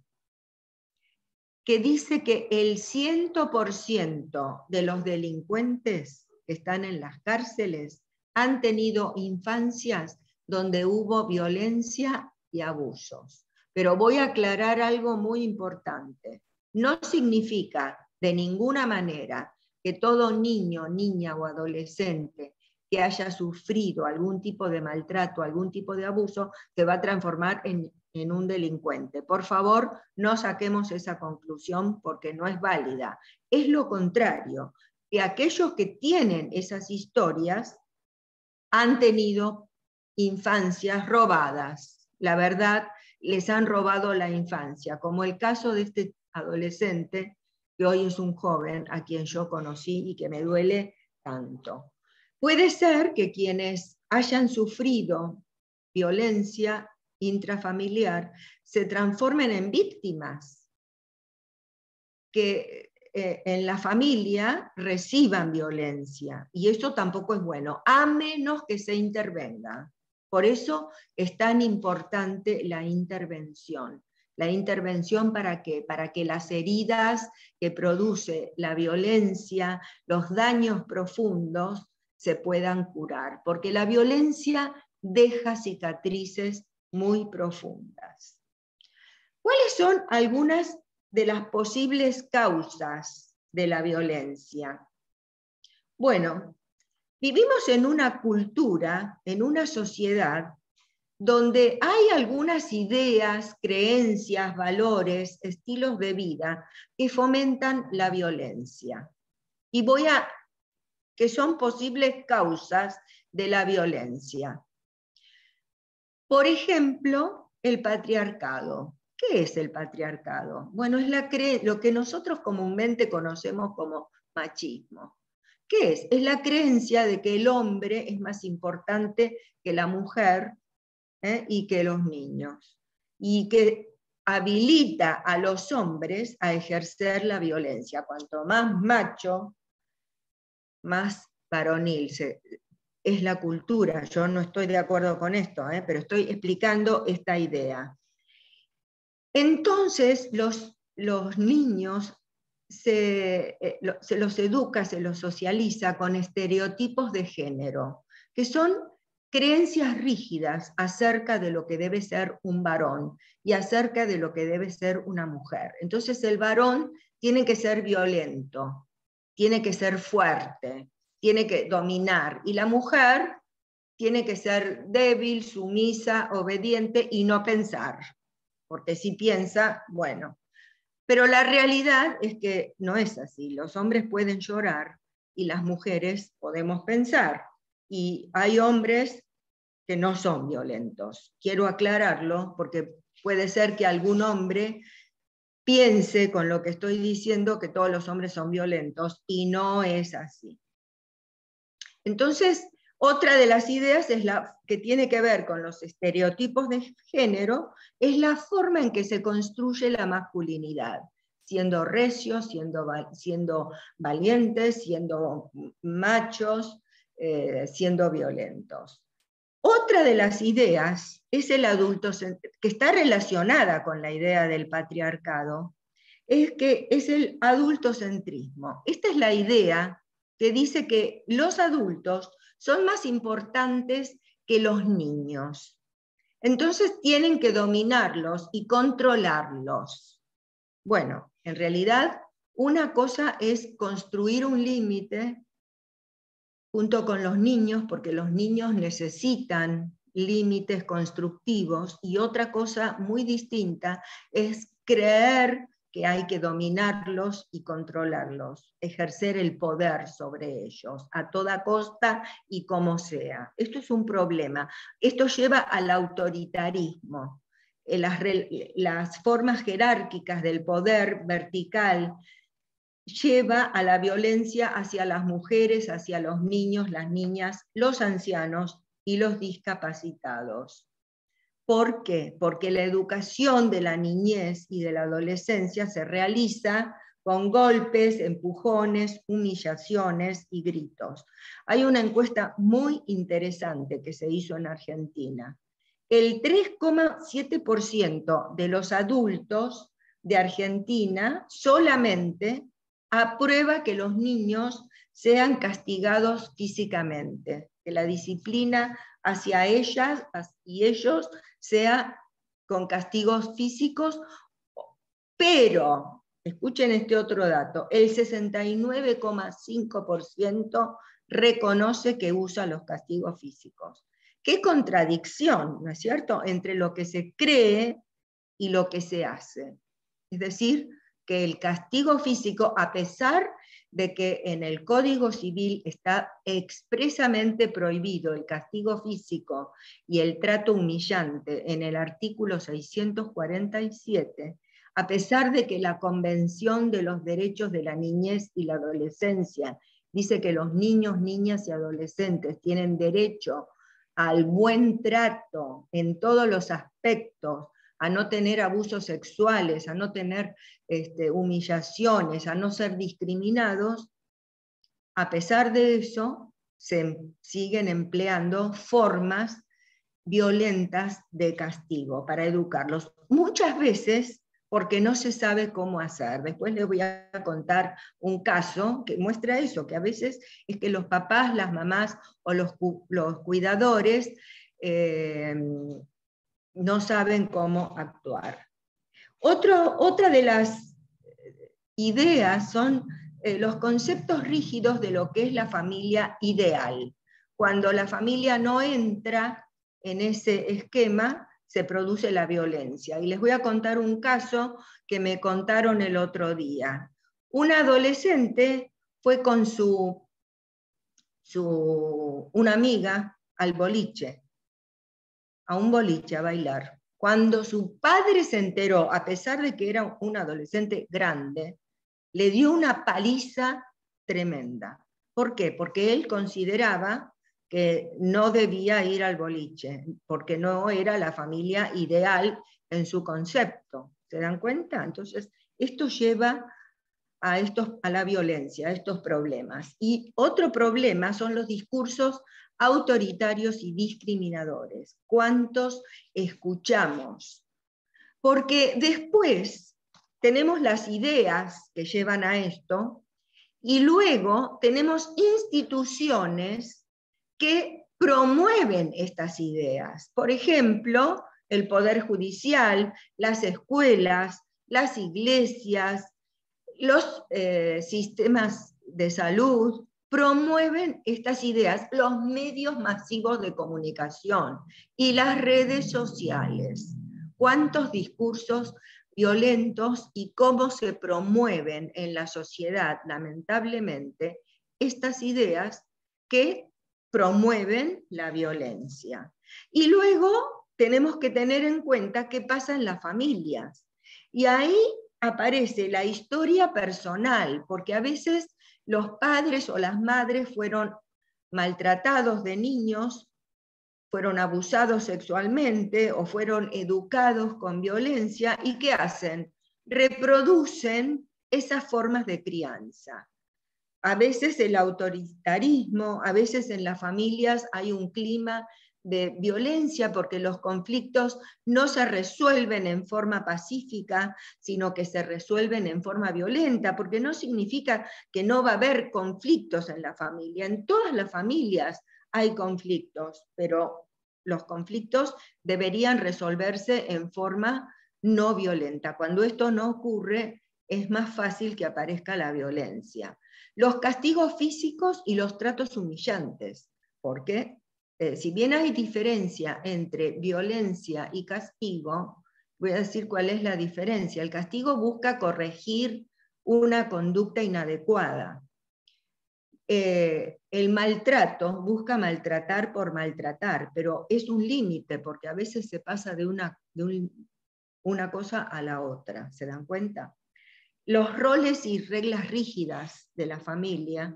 que dice que el 100% de los delincuentes que están en las cárceles han tenido infancias donde hubo violencia y abusos. Pero voy a aclarar algo muy importante. No significa de ninguna manera que todo niño, niña o adolescente que haya sufrido algún tipo de maltrato, algún tipo de abuso, se va a transformar en un delincuente. Por favor, no saquemos esa conclusión porque no es válida. Es lo contrario, que aquellos que tienen esas historias han tenido infancias robadas. La verdad, les han robado la infancia, como el caso de este adolescente, que hoy es un joven a quien yo conocí y que me duele tanto. Puede ser que quienes hayan sufrido violencia intrafamiliar se transformen en víctimas, que en la familia reciban violencia, y eso tampoco es bueno, a menos que se intervenga. Por eso es tan importante la intervención. ¿La intervención para qué? Para que las heridas que produce la violencia, los daños profundos, se puedan curar, porque la violencia deja cicatrices muy profundas. ¿Cuáles son algunas de las posibles causas de la violencia? Bueno, vivimos en una cultura, en una sociedad, donde hay algunas ideas, creencias, valores, estilos de vida que fomentan la violencia. Y que son posibles causas de la violencia. Por ejemplo, el patriarcado. ¿Qué es el patriarcado? Bueno, es lo que nosotros comúnmente conocemos como machismo. ¿Qué es? Es la creencia de que el hombre es más importante que la mujer y que los niños, y que habilita a los hombres a ejercer la violencia. Cuanto más macho, más varonil es la cultura. Yo no estoy de acuerdo con esto, pero estoy explicando esta idea. Entonces los niños se los educa, se los socializa con estereotipos de género, que son creencias rígidas acerca de lo que debe ser un varón y acerca de lo que debe ser una mujer. Entonces el varón tiene que ser violento, tiene que ser fuerte, tiene que dominar, y la mujer tiene que ser débil, sumisa, obediente y no pensar, porque si piensa, bueno. Pero la realidad es que no es así. Los hombres pueden llorar y las mujeres podemos pensar. Y hay hombres que no son violentos. Quiero aclararlo porque puede ser que algún hombre piense con lo que estoy diciendo que todos los hombres son violentos, y no es así. Entonces, otra de las ideas es que tiene que ver con los estereotipos de género, es la forma en que se construye la masculinidad, siendo recios, siendo valientes, siendo machos, siendo violentos. Otra de las ideas es el que está relacionada con la idea del patriarcado, es el adultocentrismo. Esta es la idea que dice que los adultos son más importantes que los niños. Entonces tienen que dominarlos y controlarlos. Bueno, en realidad una cosa es construir un límite junto con los niños, porque los niños necesitan límites constructivos, y otra cosa muy distinta es creer que hay que dominarlos y controlarlos, ejercer el poder sobre ellos a toda costa y como sea. Esto es un problema. Esto lleva al autoritarismo. Las formas jerárquicas del poder vertical lleva a la violencia hacia las mujeres, hacia los niños, las niñas, los ancianos y los discapacitados. ¿Por qué? Porque la educación de la niñez y de la adolescencia se realiza con golpes, empujones, humillaciones y gritos. Hay una encuesta muy interesante que se hizo en Argentina. El 3,7% de los adultos de Argentina solamente aprueba que los niños sean castigados físicamente, que la disciplina hacia ellas y ellos sea con castigos físicos, pero, escuchen este otro dato, el 69,5% reconoce que usa los castigos físicos. Qué contradicción, ¿no es cierto?, entre lo que se cree y lo que se hace. Es decir, que el castigo físico, a pesar de que en el Código Civil está expresamente prohibido el castigo físico y el trato humillante en el artículo 647, a pesar de que la Convención de los Derechos de la Niñez y la Adolescencia dice que los niños, niñas y adolescentes tienen derecho al buen trato en todos los aspectos, a no tener abusos sexuales, a no tener humillaciones, a no ser discriminados, a pesar de eso, se siguen empleando formas violentas de castigo para educarlos. Muchas veces porque no se sabe cómo hacer. Después les voy a contar un caso que muestra eso, que a veces es que los papás, las mamás o los cuidadores no saben cómo actuar. Otra de las ideas son los conceptos rígidos de lo que es la familia ideal. Cuando la familia no entra en ese esquema, se produce la violencia. Y les voy a contar un caso que me contaron el otro día. Una adolescente fue con una amiga al boliche, a un boliche a bailar. Cuando su padre se enteró, a pesar de que era un adolescente grande, le dio una paliza tremenda. ¿Por qué? Porque él consideraba que no debía ir al boliche, porque no era la familia ideal en su concepto. ¿Se dan cuenta? Entonces, esto lleva a la violencia, a estos problemas. Y otro problema son los discursos autoritarios y discriminadores. ¿Cuántos escuchamos? Porque después tenemos las ideas que llevan a esto, y luego tenemos instituciones que promueven estas ideas. Por ejemplo, el Poder Judicial, las escuelas, las iglesias, los sistemas de salud, promueven estas ideas, los medios masivos de comunicación y las redes sociales. ¿Cuántos discursos violentos y cómo se promueven en la sociedad, lamentablemente, estas ideas que promueven la violencia? Y luego tenemos que tener en cuenta qué pasa en las familias. Y ahí aparece la historia personal, porque a veces los padres o las madres fueron maltratados de niños, fueron abusados sexualmente o fueron educados con violencia, ¿y qué hacen? Reproducen esas formas de crianza. A veces el autoritarismo, a veces en las familias hay un clima de violencia, porque los conflictos no se resuelven en forma pacífica, sino que se resuelven en forma violenta, porque no significa que no va a haber conflictos en la familia. En todas las familias hay conflictos, pero los conflictos deberían resolverse en forma no violenta. Cuando esto no ocurre, es más fácil que aparezca la violencia. Los castigos físicos y los tratos humillantes, porque si bien hay diferencia entre violencia y castigo, voy a decir cuál es la diferencia. El castigo busca corregir una conducta inadecuada. El maltrato busca maltratar por maltratar, pero es un límite, porque a veces se pasa de una cosa a la otra, ¿se dan cuenta? Los roles y reglas rígidas de la familia,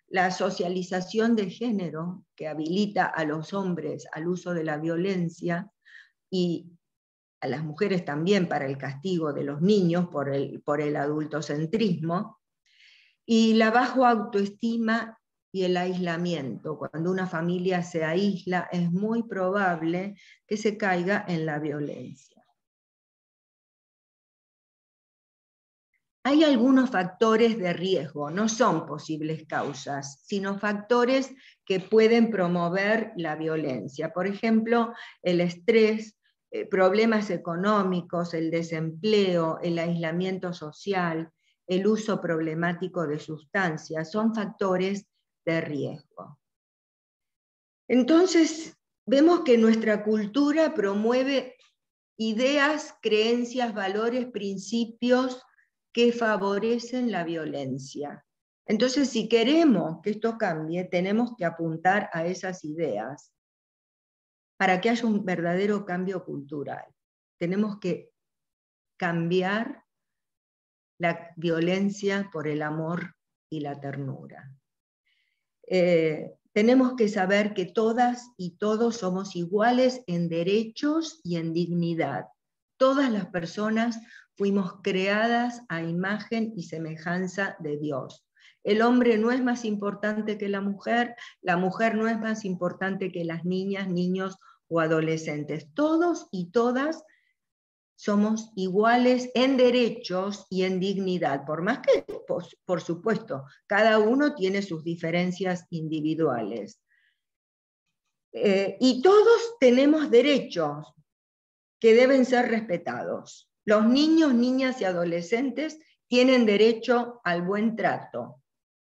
la socialización de género que habilita a los hombres al uso de la violencia y a las mujeres también para el castigo de los niños por el adultocentrismo, y la baja autoestima y el aislamiento. Cuando una familia se aísla, es muy probable que se caiga en la violencia. Hay algunos factores de riesgo, no son posibles causas, sino factores que pueden promover la violencia. Por ejemplo, el estrés, problemas económicos, el desempleo, el aislamiento social, el uso problemático de sustancias, son factores de riesgo. Entonces, vemos que nuestra cultura promueve ideas, creencias, valores, principios que favorecen la violencia. Entonces, si queremos que esto cambie, tenemos que apuntar a esas ideas para que haya un verdadero cambio cultural. Tenemos que cambiar la violencia por el amor y la ternura. Tenemos que saber que todas y todos somos iguales en derechos y en dignidad. Todas las personas fuimos creadas a imagen y semejanza de Dios. El hombre no es más importante que la mujer no es más importante que las niñas, niños o adolescentes. Todos y todas somos iguales en derechos y en dignidad, por más que, por supuesto, cada uno tiene sus diferencias individuales. Y todos tenemos derechos que deben ser respetados. Los niños, niñas y adolescentes tienen derecho al buen trato,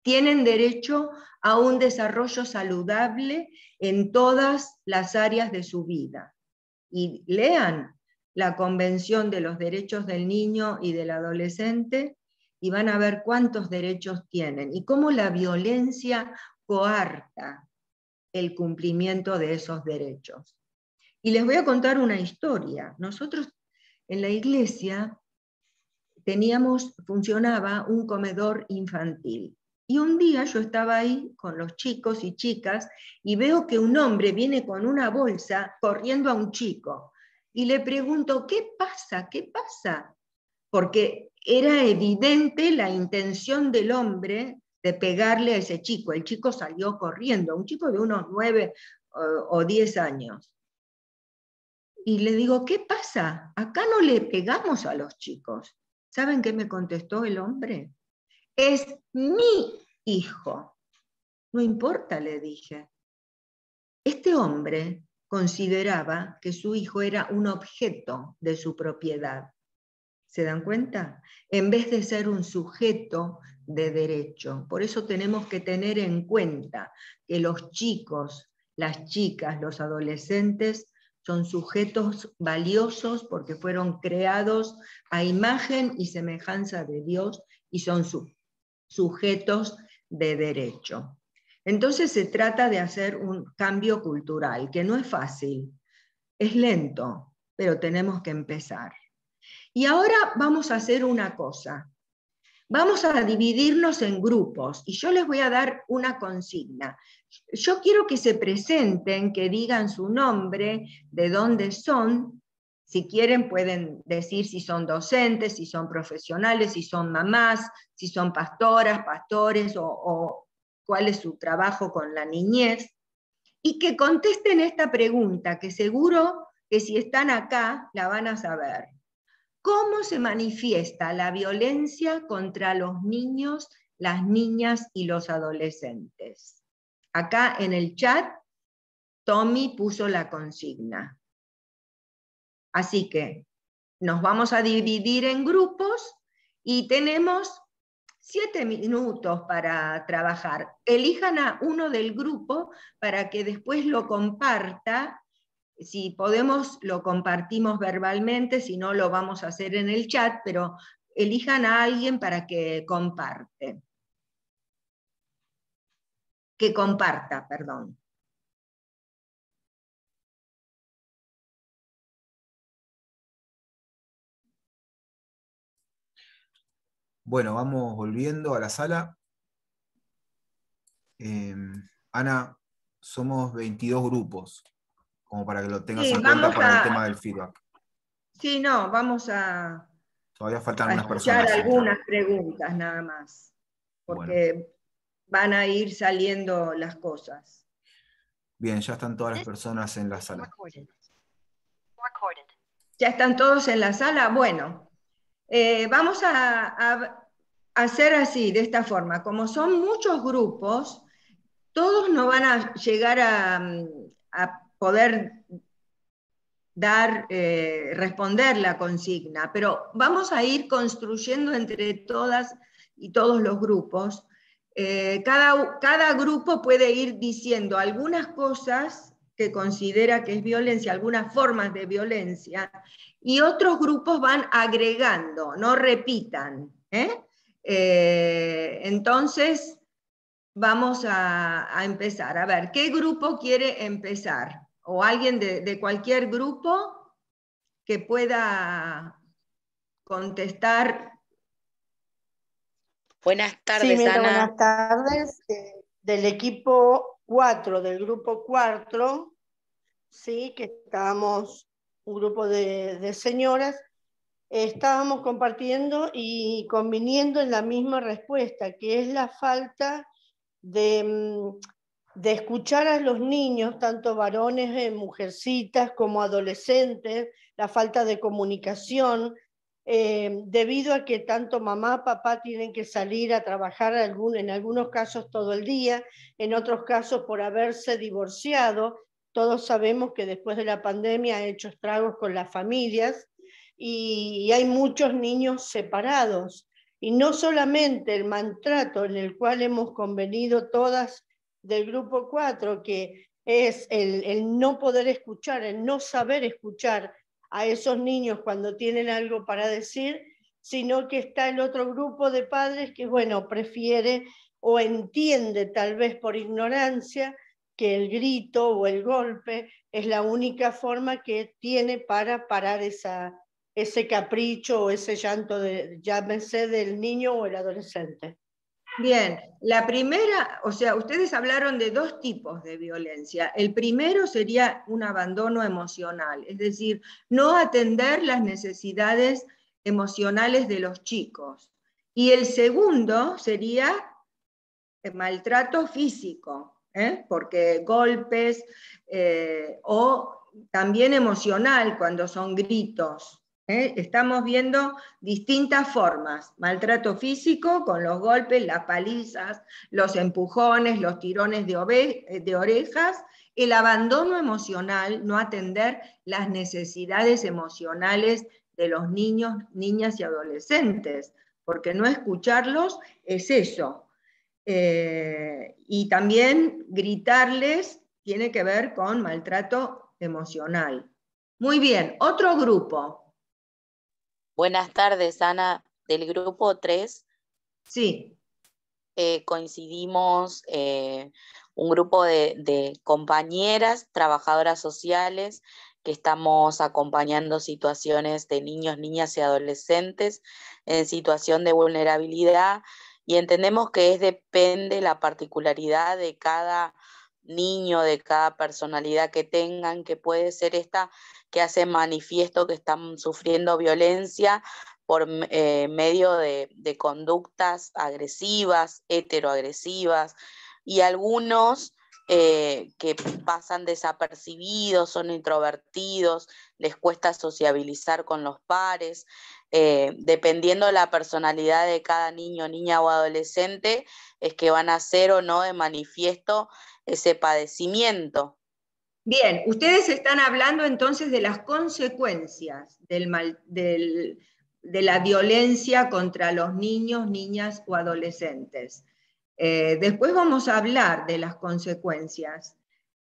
tienen derecho a un desarrollo saludable en todas las áreas de su vida. Y lean la Convención de los Derechos del Niño y del Adolescente y van a ver cuántos derechos tienen y cómo la violencia coarta el cumplimiento de esos derechos. Y les voy a contar una historia. Nosotros en la iglesia funcionaba un comedor infantil. Y un día yo estaba ahí con los chicos y chicas y veo que un hombre viene con una bolsa corriendo a un chico. Y le pregunto, ¿qué pasa? ¿Qué pasa? Porque era evidente la intención del hombre de pegarle a ese chico. El chico salió corriendo, un chico de unos 9 o 10 años. Y le digo, ¿qué pasa? Acá no le pegamos a los chicos. ¿Saben qué me contestó el hombre? Es mi hijo. No importa, le dije. Este hombre consideraba que su hijo era un objeto de su propiedad. ¿Se dan cuenta? En vez de ser un sujeto de derecho. Por eso tenemos que tener en cuenta que los chicos, las chicas, los adolescentes son sujetos valiosos porque fueron creados a imagen y semejanza de Dios y son sujetos de derecho. Entonces se trata de hacer un cambio cultural, que no es fácil, es lento, pero tenemos que empezar. Y ahora vamos a hacer una cosa. Vamos a dividirnos en grupos y yo les voy a dar una consigna. Yo quiero que se presenten, que digan su nombre, de dónde son. Si quieren pueden decir si son docentes, si son profesionales, si son mamás, si son pastoras, pastores o cuál es su trabajo con la niñez. y que contesten esta pregunta, que seguro que si están acá la van a saber. ¿Cómo se manifiesta la violencia contra los niños, las niñas y los adolescentes? Acá en el chat, Tommy puso la consigna. Así que nos vamos a dividir en grupos y tenemos 7 minutos para trabajar. Elijan a uno del grupo para que después lo comparta. Si podemos, lo compartimos verbalmente, si no, lo vamos a hacer en el chat, pero elijan a alguien para que comparte. Que comparta, perdón. Bueno, vamos volviendo a la sala. Ana, somos 22 grupos, como para que lo tengas Sí, en cuenta vamos para el a- tema del feedback. Sí, no, vamos a Todavía faltan a unas escuchar personas. algunas preguntas nada más, porque van a ir saliendo las cosas. Bien, ya están todas las personas en la sala. ¿Ya están todos en la sala? Bueno, vamos a hacer así, de esta forma. Como son muchos grupos, todos no van a llegar a poder responder la consigna, pero vamos a ir construyendo entre todas y todos los grupos. Cada grupo puede ir diciendo algunas cosas que considera que es violencia, algunas formas de violencia, y otros grupos van agregando, no repitan. Entonces, vamos a empezar. A ver, ¿qué grupo quiere empezar? ¿O alguien de cualquier grupo que pueda contestar? Buenas Sí, tardes, Mirta, Ana. buenas tardes. Del equipo 4, del grupo 4, sí, que estábamos, un grupo de señoras, estábamos compartiendo y conviniendo en la misma respuesta, que es la falta de escuchar a los niños, tanto varones, mujercitas, como adolescentes, la falta de comunicación, debido a que tanto mamá, papá tienen que salir a trabajar en algunos casos todo el día, en otros casos por haberse divorciado. Todos sabemos que después de la pandemia ha hecho estragos con las familias y hay muchos niños separados. Y no solamente el maltrato en el cual hemos convenido todas del grupo 4, que es el no poder escuchar, el no saber escuchar a esos niños cuando tienen algo para decir, sino que está el otro grupo de padres que, bueno, prefiere o entiende tal vez por ignorancia que el grito o el golpe es la única forma que tiene para parar ese capricho o ese llanto, llámese del niño o el adolescente. Bien, la primera, o sea, ustedes hablaron de 2 tipos de violencia. El primero sería un abandono emocional, es decir, no atender las necesidades emocionales de los chicos. Y el segundo sería el maltrato físico, porque golpes o también emocional cuando son gritos. Estamos viendo distintas formas: maltrato físico con los golpes, las palizas, los empujones, los tirones de orejas, el abandono emocional, no atender las necesidades emocionales de los niños, niñas y adolescentes, porque no escucharlos es eso. Y también gritarles tiene que ver con maltrato emocional. Muy bien, otro grupo. Buenas tardes, Ana. Del grupo 3. Sí. Coincidimos un grupo de compañeras, trabajadoras sociales, que estamos acompañando situaciones de niños, niñas y adolescentes en situación de vulnerabilidad, y entendemos que depende la particularidad de cada niño, de cada personalidad que tengan, que puede ser esta que hace manifiesto que están sufriendo violencia por medio de conductas agresivas, heteroagresivas, y algunos que pasan desapercibidos, son introvertidos, les cuesta sociabilizar con los pares. Dependiendo de la personalidad de cada niño, niña o adolescente, es que van a hacer o no de manifiesto ese padecimiento. Bien, ustedes están hablando entonces de las consecuencias de la violencia contra los niños, niñas o adolescentes. Después vamos a hablar de las consecuencias,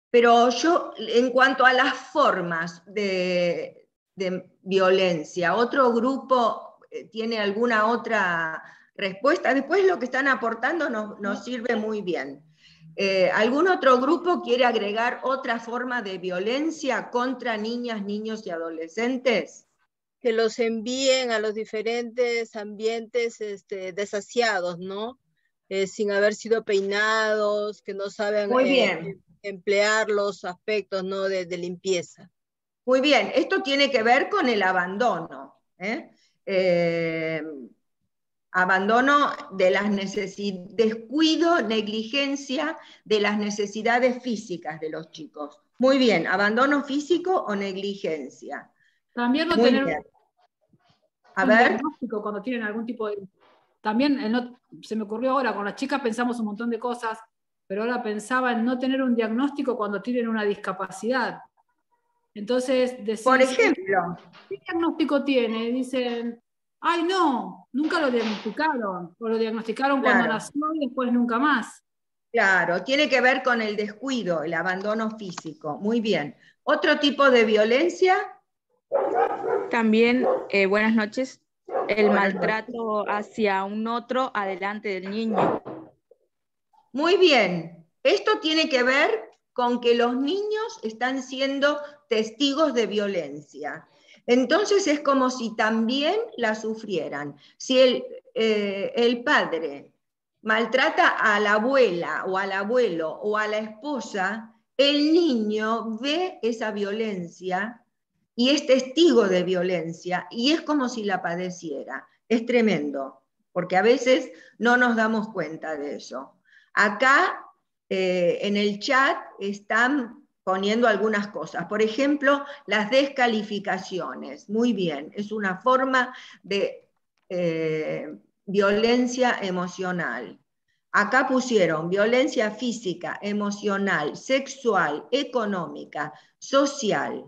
pero yo, en cuanto a las formas de violencia, ¿otro grupo tiene alguna otra respuesta? Después lo que están aportando nos sirve muy bien. ¿Algún otro grupo quiere agregar otra forma de violencia contra niñas, niños y adolescentes? Que los envíen a los diferentes ambientes desasiados, ¿no? Sin haber sido peinados, que no saben Muy bien. emplear los aspectos, ¿no? de limpieza. Muy bien, esto tiene que ver con el abandono. Abandono de las necesidades, descuido, negligencia de las necesidades físicas de los chicos. Muy bien, abandono físico o negligencia. También no Muy tener bien. un diagnóstico cuando tienen algún tipo de... También se me ocurrió ahora, con las chicas pensamos un montón de cosas, pero ahora pensaba en no tener un diagnóstico cuando tienen una discapacidad. Entonces, decís, por ejemplo, ¿qué diagnóstico tiene? Dicen, ay no, nunca lo diagnosticaron, o lo diagnosticaron cuando nació y después nunca más. Claro, tiene que ver con el descuido, el abandono físico. Muy bien. ¿Otro tipo de violencia? También, buenas noches, el maltrato hacia un otro adelante del niño. Muy bien. Esto tiene que ver con que los niños están siendo testigos de violencia. Entonces es como si también la sufrieran. Si el padre maltrata a la abuela o al abuelo o a la esposa, el niño ve esa violencia y es testigo de violencia y es como si la padeciera. Es tremendo, porque a veces no nos damos cuenta de eso. Acá en el chat están poniendo algunas cosas. Por ejemplo, las descalificaciones. Muy bien, es una forma de violencia emocional. Acá pusieron violencia física, emocional, sexual, económica, social.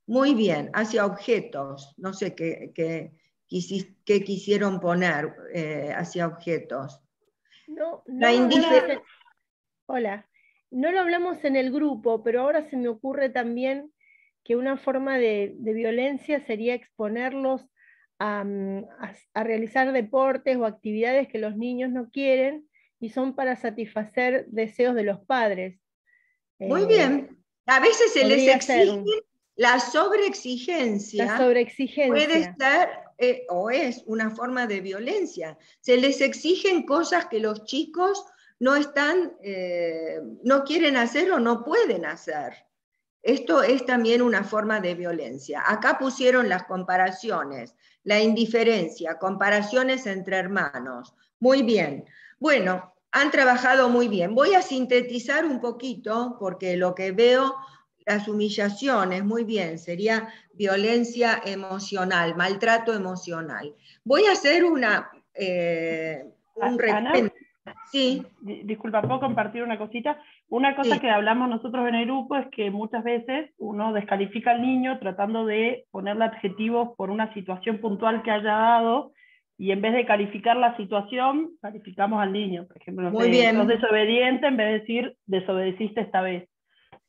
Muy bien, hacia objetos. No sé qué quisieron poner hacia objetos. Hola, no lo hablamos en el grupo, pero ahora se me ocurre también que una forma de violencia sería exponerlos a realizar deportes o actividades que los niños no quieren y son para satisfacer deseos de los padres. Muy bien. A veces se les exige la sobreexigencia. La sobreexigencia. Puede ser o es una forma de violencia. Se les exigen cosas que los chicos no quieren hacer o no pueden hacer. Esto es también una forma de violencia. Acá pusieron las comparaciones, la indiferencia, comparaciones entre hermanos. Muy bien. Bueno, han trabajado muy bien. Voy a sintetizar un poquito, porque lo que veo, las humillaciones, muy bien, sería violencia emocional, maltrato emocional. Voy a hacer un recuento. Sí. Disculpa, ¿puedo compartir una cosita? Una cosa que hablamos nosotros en el grupo es que muchas veces uno descalifica al niño tratando de ponerle adjetivos por una situación puntual que haya dado, y en vez de calificar la situación, calificamos al niño. Por ejemplo, no sé, sos desobediente en vez de decir desobedeciste esta vez.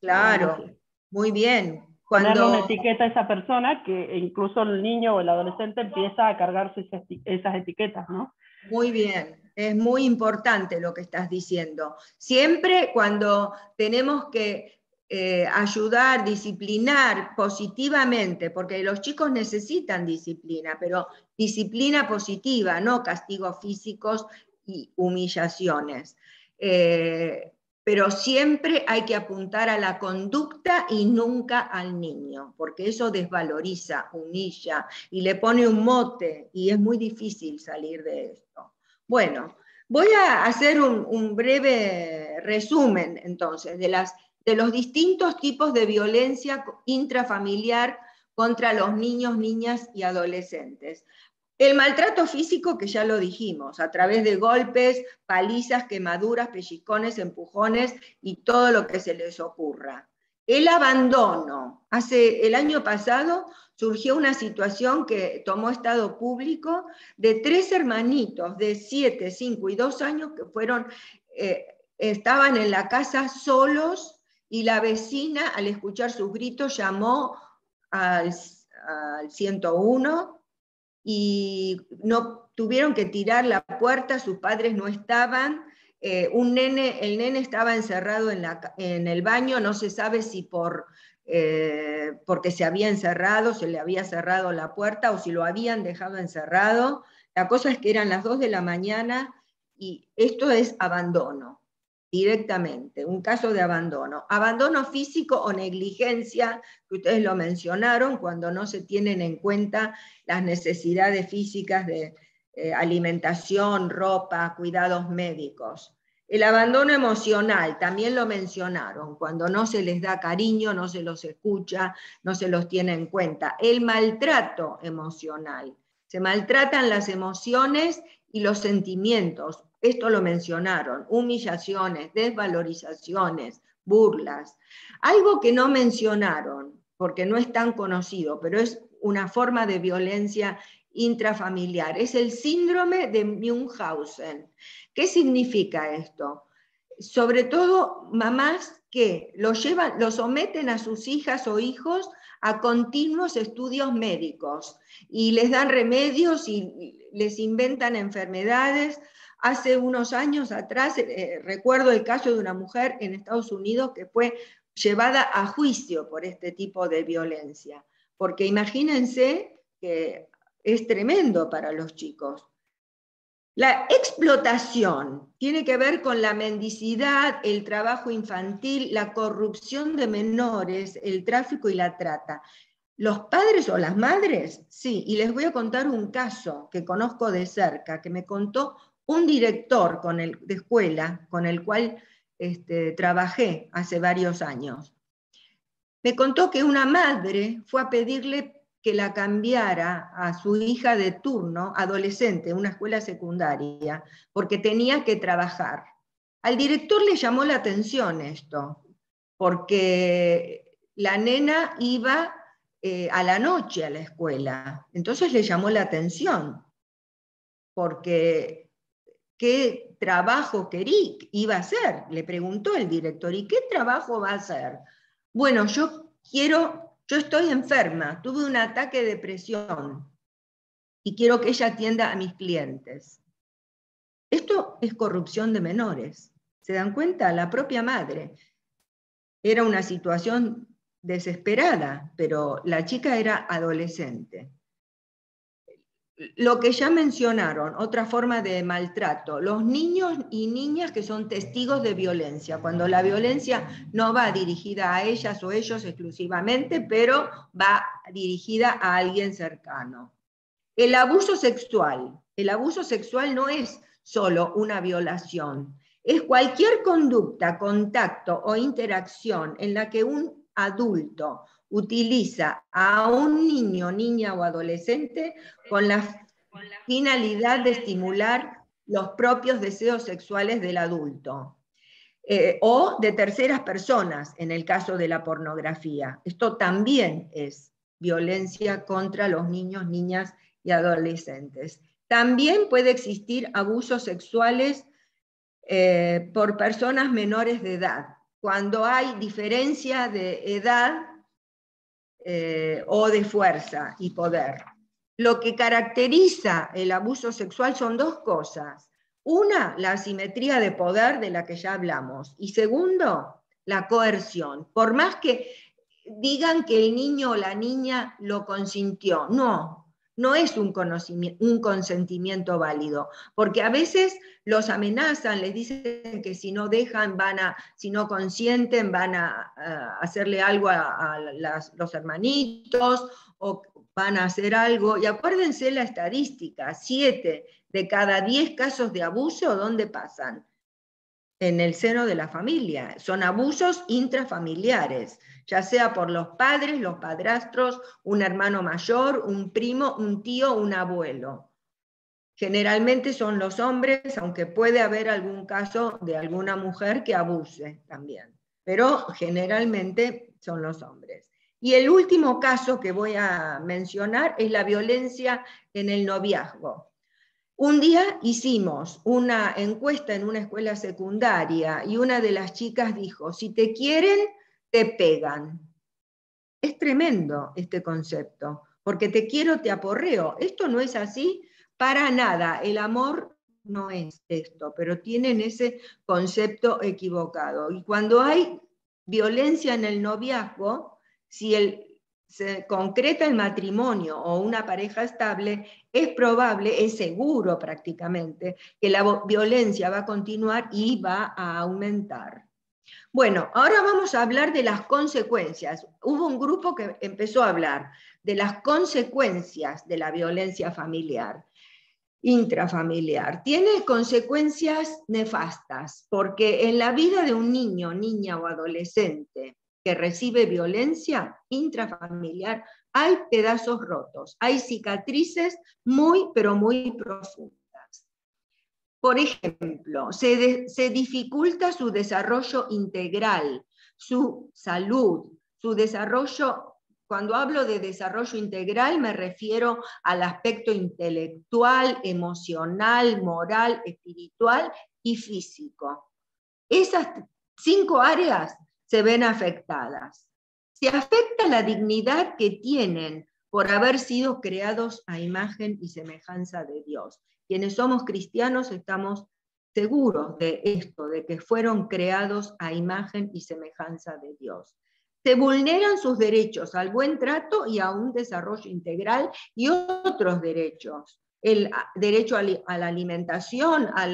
Claro, muy bien. Ponerle una etiqueta a esa persona, que incluso el niño o el adolescente empieza a cargarse esas etiquetas, ¿no? Muy bien, es muy importante lo que estás diciendo. Siempre cuando tenemos que ayudar, disciplinar positivamente, porque los chicos necesitan disciplina, pero disciplina positiva, no castigos físicos y humillaciones. Pero siempre hay que apuntar a la conducta y nunca al niño, porque eso desvaloriza, humilla y le pone un mote, y es muy difícil salir de esto. Bueno, Voy a hacer un breve resumen, entonces, de los distintos tipos de violencia intrafamiliar contra los niños, niñas y adolescentes. El maltrato físico, que ya lo dijimos, a través de golpes, palizas, quemaduras, pellizcones, empujones y todo lo que se les ocurra. El abandono. El año pasado surgió una situación que tomó estado público de 3 hermanitos de 7, 5 y 2 años que estaban en la casa solos, y la vecina, al escuchar sus gritos, llamó al 101 y no tuvieron que tirar la puerta, sus padres no estaban. El nene estaba encerrado en el baño, no se sabe si porque se había encerrado, se le había cerrado la puerta o si lo habían dejado encerrado. La cosa es que eran las 2 de la mañana y esto es abandono, directamente, un caso de abandono. Abandono físico o negligencia, que ustedes lo mencionaron, cuando no se tienen en cuenta las necesidades físicas de alimentación, ropa, cuidados médicos. El abandono emocional, también lo mencionaron, cuando no se les da cariño, no se los escucha, no se los tiene en cuenta. El maltrato emocional, se maltratan las emociones y los sentimientos. Esto lo mencionaron, humillaciones, desvalorizaciones, burlas. Algo que no mencionaron, porque no es tan conocido, pero es una forma de violencia intrafamiliar, es el síndrome de Münchhausen. ¿Qué significa esto? Sobre todo mamás que lo someten a sus hijas o hijos a continuos estudios médicos y les dan remedios y les inventan enfermedades. Hace unos años atrás, recuerdo el caso de una mujer en Estados Unidos que fue llevada a juicio por este tipo de violencia, porque imagínense que es tremendo para los chicos. La explotación tiene que ver con la mendicidad, el trabajo infantil, la corrupción de menores, el tráfico y la trata. ¿Los padres o las madres? Sí, y les voy a contar un caso que conozco de cerca, que me contó un director de escuela con el cual trabajé hace varios años. Me contó que una madre fue a pedirle que la cambiara a su hija de turno, adolescente, en una escuela secundaria, porque tenía que trabajar. Al director le llamó la atención esto, porque la nena iba a la noche a la escuela. Entonces le llamó la atención, porque ¿qué trabajo iba a hacer? Le preguntó el director, ¿y qué trabajo va a hacer? Bueno, yo estoy enferma, tuve un ataque de depresión y quiero que ella atienda a mis clientes. Esto es corrupción de menores. ¿Se dan cuenta? La propia madre. Era una situación desesperada, pero la chica era adolescente. Lo que ya mencionaron, otra forma de maltrato, los niños y niñas que son testigos de violencia, cuando la violencia no va dirigida a ellas o ellos exclusivamente, pero va dirigida a alguien cercano. El abuso sexual no es solo una violación, es cualquier conducta, contacto o interacción en la que un adulto utiliza a un niño, niña o adolescente con la finalidad de estimular los propios deseos sexuales del adulto, o de terceras personas, en el caso de la pornografía. Esto también es violencia contra los niños, niñas y adolescentes. También puede existir abusos sexuales por personas menores de edad, cuando hay diferencia de edad o de fuerza y poder. Lo que caracteriza el abuso sexual son dos cosas. Una, la asimetría de poder de la que ya hablamos. Y segundo, la coerción. Por más que digan que el niño o la niña lo consintió, no es un consentimiento válido, porque a veces los amenazan, les dicen que si no dejan, si no consienten, van a hacerle algo a los hermanitos, o van a hacer algo, y acuérdense la estadística, 7 de cada 10 casos de abuso, ¿dónde pasan? En el seno de la familia. Son abusos intrafamiliares, ya sea por los padres, los padrastros, un hermano mayor, un primo, un tío, un abuelo. Generalmente son los hombres, aunque puede haber algún caso de alguna mujer que abuse también, pero generalmente son los hombres. Y el último caso que voy a mencionar es la violencia en el noviazgo. Un día hicimos una encuesta en una escuela secundaria y una de las chicas dijo, si te quieren, te pegan. Es tremendo este concepto, porque te quiero, te aporreo. Esto no es así para nada. El amor no es esto, pero tienen ese concepto equivocado. Y cuando hay violencia en el noviazgo, si se concreta el matrimonio o una pareja estable, es probable, es seguro prácticamente, que la violencia va a continuar y va a aumentar. Bueno, ahora vamos a hablar de las consecuencias. Hubo un grupo que empezó a hablar de las consecuencias de la violencia familiar, intrafamiliar. Tiene consecuencias nefastas, porque en la vida de un niño, niña o adolescente que recibe violencia intrafamiliar, hay pedazos rotos, hay cicatrices muy, pero muy profundas. Por ejemplo, se dificulta su desarrollo integral, su salud, su desarrollo. Cuando hablo de desarrollo integral me refiero al aspecto intelectual, emocional, moral, espiritual y físico. Esas 5 áreas se ven afectadas. Se afecta la dignidad que tienen por haber sido creados a imagen y semejanza de Dios. Quienes somos cristianos estamos seguros de esto, de que fueron creados a imagen y semejanza de Dios. Se vulneran sus derechos al buen trato y a un desarrollo integral y otros derechos. El derecho a la alimentación, a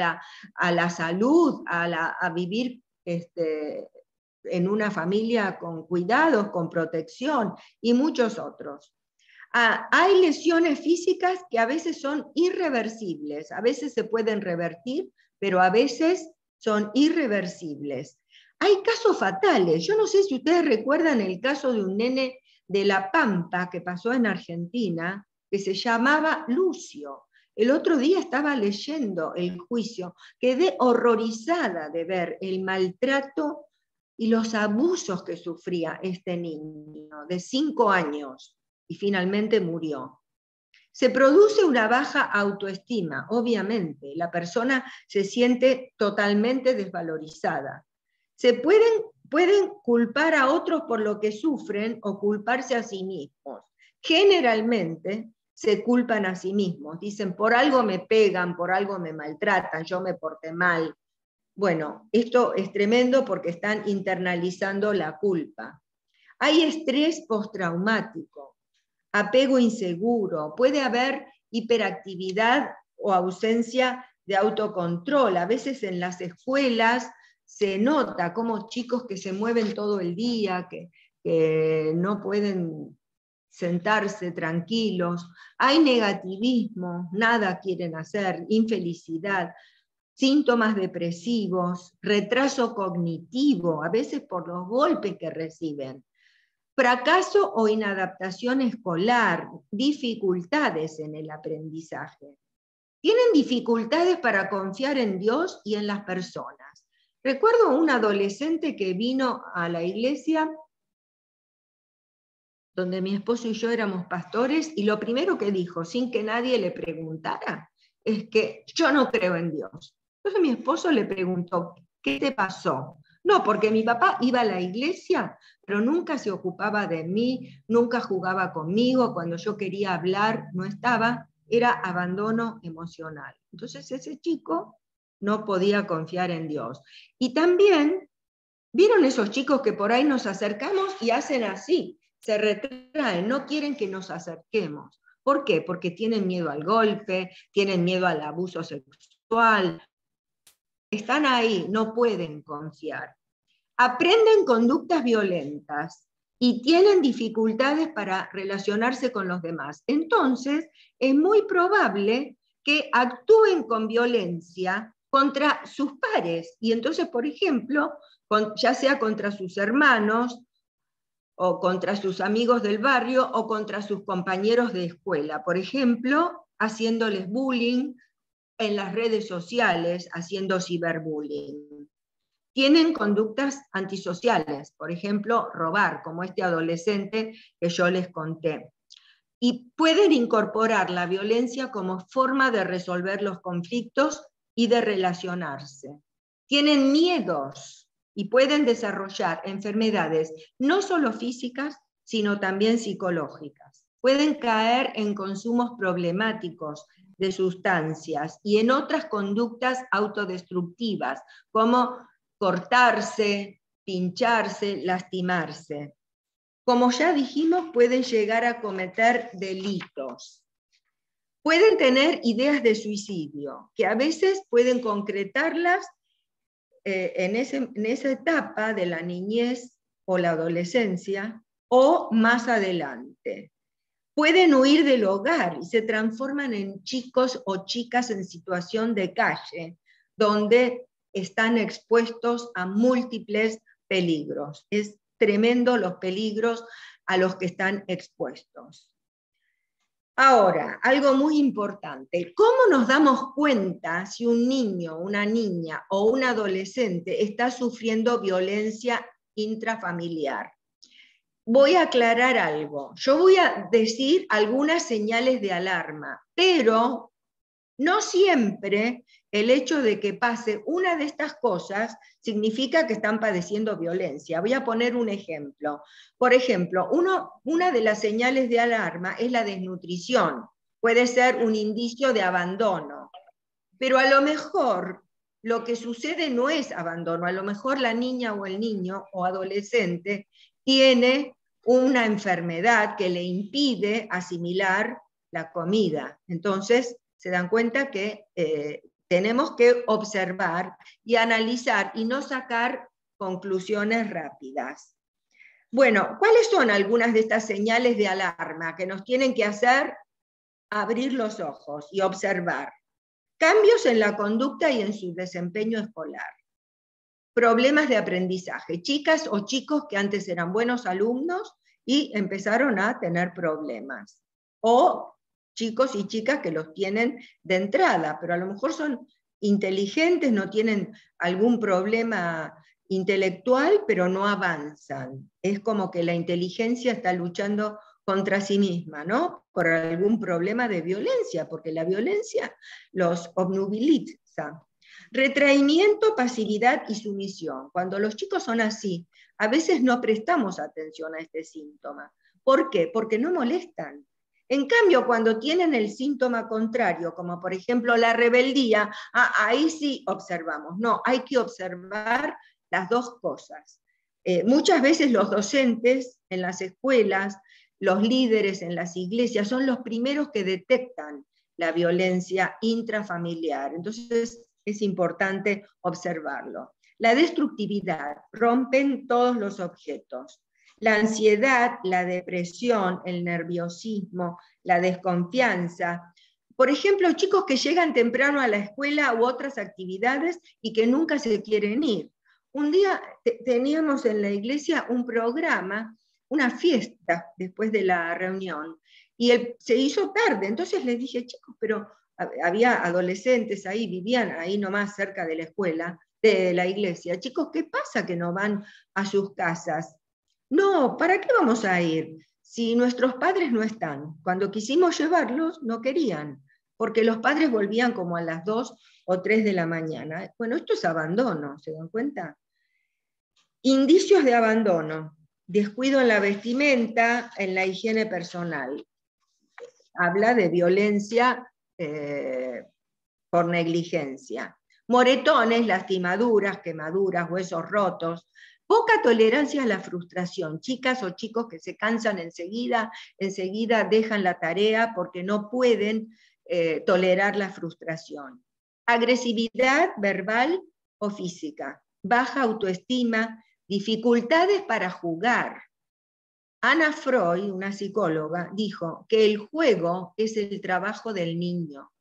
la salud, a vivir en una familia con cuidados, con protección y muchos otros. Hay lesiones físicas que a veces son irreversibles, a veces se pueden revertir, pero a veces son irreversibles. Hay casos fatales. Yo no sé si ustedes recuerdan el caso de un nene de La Pampa que pasó en Argentina, que se llamaba Lucio. El otro día estaba leyendo el juicio, quedé horrorizada de ver el maltrato y los abusos que sufría este niño de 5 años. Y finalmente murió. Se produce una baja autoestima, obviamente, la persona se siente totalmente desvalorizada. Se pueden culpar a otros por lo que sufren o culparse a sí mismos. Generalmente se culpan a sí mismos, dicen, por algo me pegan, por algo me maltratan, yo me porté mal. Bueno, esto es tremendo porque están internalizando la culpa. Hay estrés postraumático, apego inseguro, puede haber hiperactividad o ausencia de autocontrol. A veces en las escuelas se nota como chicos que se mueven todo el día, que no pueden sentarse tranquilos. Hay negativismo, nada quieren hacer, infelicidad, síntomas depresivos, retraso cognitivo, a veces por los golpes que reciben. Fracaso o inadaptación escolar, dificultades en el aprendizaje. Tienen dificultades para confiar en Dios y en las personas. Recuerdo un adolescente que vino a la iglesia donde mi esposo y yo éramos pastores, y lo primero que dijo, sin que nadie le preguntara, es que yo no creo en Dios. Entonces mi esposo le preguntó, ¿qué te pasó? No, porque mi papá iba a la iglesia, pero nunca se ocupaba de mí, nunca jugaba conmigo, cuando yo quería hablar no estaba, era abandono emocional. Entonces ese chico no podía confiar en Dios. Y también, ¿vieron esos chicos que por ahí nos acercamos y hacen así? Se retraen, no quieren que nos acerquemos. ¿Por qué? Porque tienen miedo al golpe, tienen miedo al abuso sexual. Están ahí, no pueden confiar. Aprenden conductas violentas. y tienen dificultades para relacionarse con los demás. Entonces, es muy probable que actúen con violencia contra sus pares. Y entonces, por ejemplo, ya sea contra sus hermanos, o contra sus amigos del barrio, o contra sus compañeros de escuela. Por ejemplo, haciéndoles bullying en las redes sociales, haciendo ciberbullying. Tienen conductas antisociales, por ejemplo, robar, como este adolescente que yo les conté. Y pueden incorporar la violencia como forma de resolver los conflictos y de relacionarse. Tienen miedos y pueden desarrollar enfermedades no solo físicas, sino también psicológicas. Pueden caer en consumos problemáticos de sustancias y en otras conductas autodestructivas, como cortarse, pincharse, lastimarse. Como ya dijimos, pueden llegar a cometer delitos. Pueden tener ideas de suicidio, que a veces pueden concretarlas en esa etapa de la niñez o la adolescencia, o más adelante. Pueden huir del hogar y se transforman en chicos o chicas en situación de calle, donde están expuestos a múltiples peligros. Es tremendo los peligros a los que están expuestos. Ahora, algo muy importante, ¿cómo nos damos cuenta si un niño, una niña o un adolescente está sufriendo violencia intrafamiliar? Voy a aclarar algo. Yo voy a decir algunas señales de alarma, pero no siempre el hecho de que pase una de estas cosas significa que están padeciendo violencia. Voy a poner un ejemplo. Por ejemplo, una de las señales de alarma es la desnutrición. Puede ser un indicio de abandono. Pero a lo mejor lo que sucede no es abandono. A lo mejor la niña o el niño o adolescente tiene una enfermedad que le impide asimilar la comida. Entonces, se dan cuenta que tenemos que observar y analizar y no sacar conclusiones rápidas. Bueno, ¿cuáles son algunas de estas señales de alarma que nos tienen que hacer abrir los ojos y observar? Cambios en la conducta y en su desempeño escolar. Problemas de aprendizaje. Chicas o chicos que antes eran buenos alumnos y empezaron a tener problemas. O chicos y chicas que los tienen de entrada, pero a lo mejor son inteligentes, no tienen algún problema intelectual, pero no avanzan. Es como que la inteligencia está luchando contra sí misma, ¿no? Por algún problema de violencia, porque la violencia los obnubiliza. Retraimiento, pasividad y sumisión. Cuando los chicos son así, a veces no prestamos atención a este síntoma. ¿Por qué? Porque no molestan. En cambio, cuando tienen el síntoma contrario, como por ejemplo la rebeldía, ahí sí observamos. No, hay que observar las dos cosas. Muchas veces los docentes en las escuelas, los líderes en las iglesias, son los primeros que detectan la violencia intrafamiliar. Entonces es importante observarlo. La destructividad, rompen todos los objetos. La ansiedad, la depresión, el nerviosismo, la desconfianza. Por ejemplo, chicos que llegan temprano a la escuela u otras actividades y que nunca se quieren ir. Un día teníamos en la iglesia un programa, una fiesta después de la reunión, y se hizo tarde. Entonces les dije, chicos, pero había adolescentes ahí, vivían ahí nomás cerca de la escuela, de la iglesia. Chicos, ¿qué pasa que no van a sus casas? No, ¿para qué vamos a ir? Si nuestros padres no están. Cuando quisimos llevarlos, no querían, porque los padres volvían como a las 2 o 3 de la mañana. Bueno, esto es abandono, ¿se dan cuenta? Indicios de abandono. Descuido en la vestimenta, en la higiene personal. Habla de violencia por negligencia. Moretones, lastimaduras, quemaduras, huesos rotos. Poca tolerancia a la frustración. Chicas o chicos que se cansan enseguida dejan la tarea porque no pueden tolerar la frustración. Agresividad verbal o física. Baja autoestima, dificultades para jugar. Ana Freud, una psicóloga, dijo que el juego es el trabajo del niño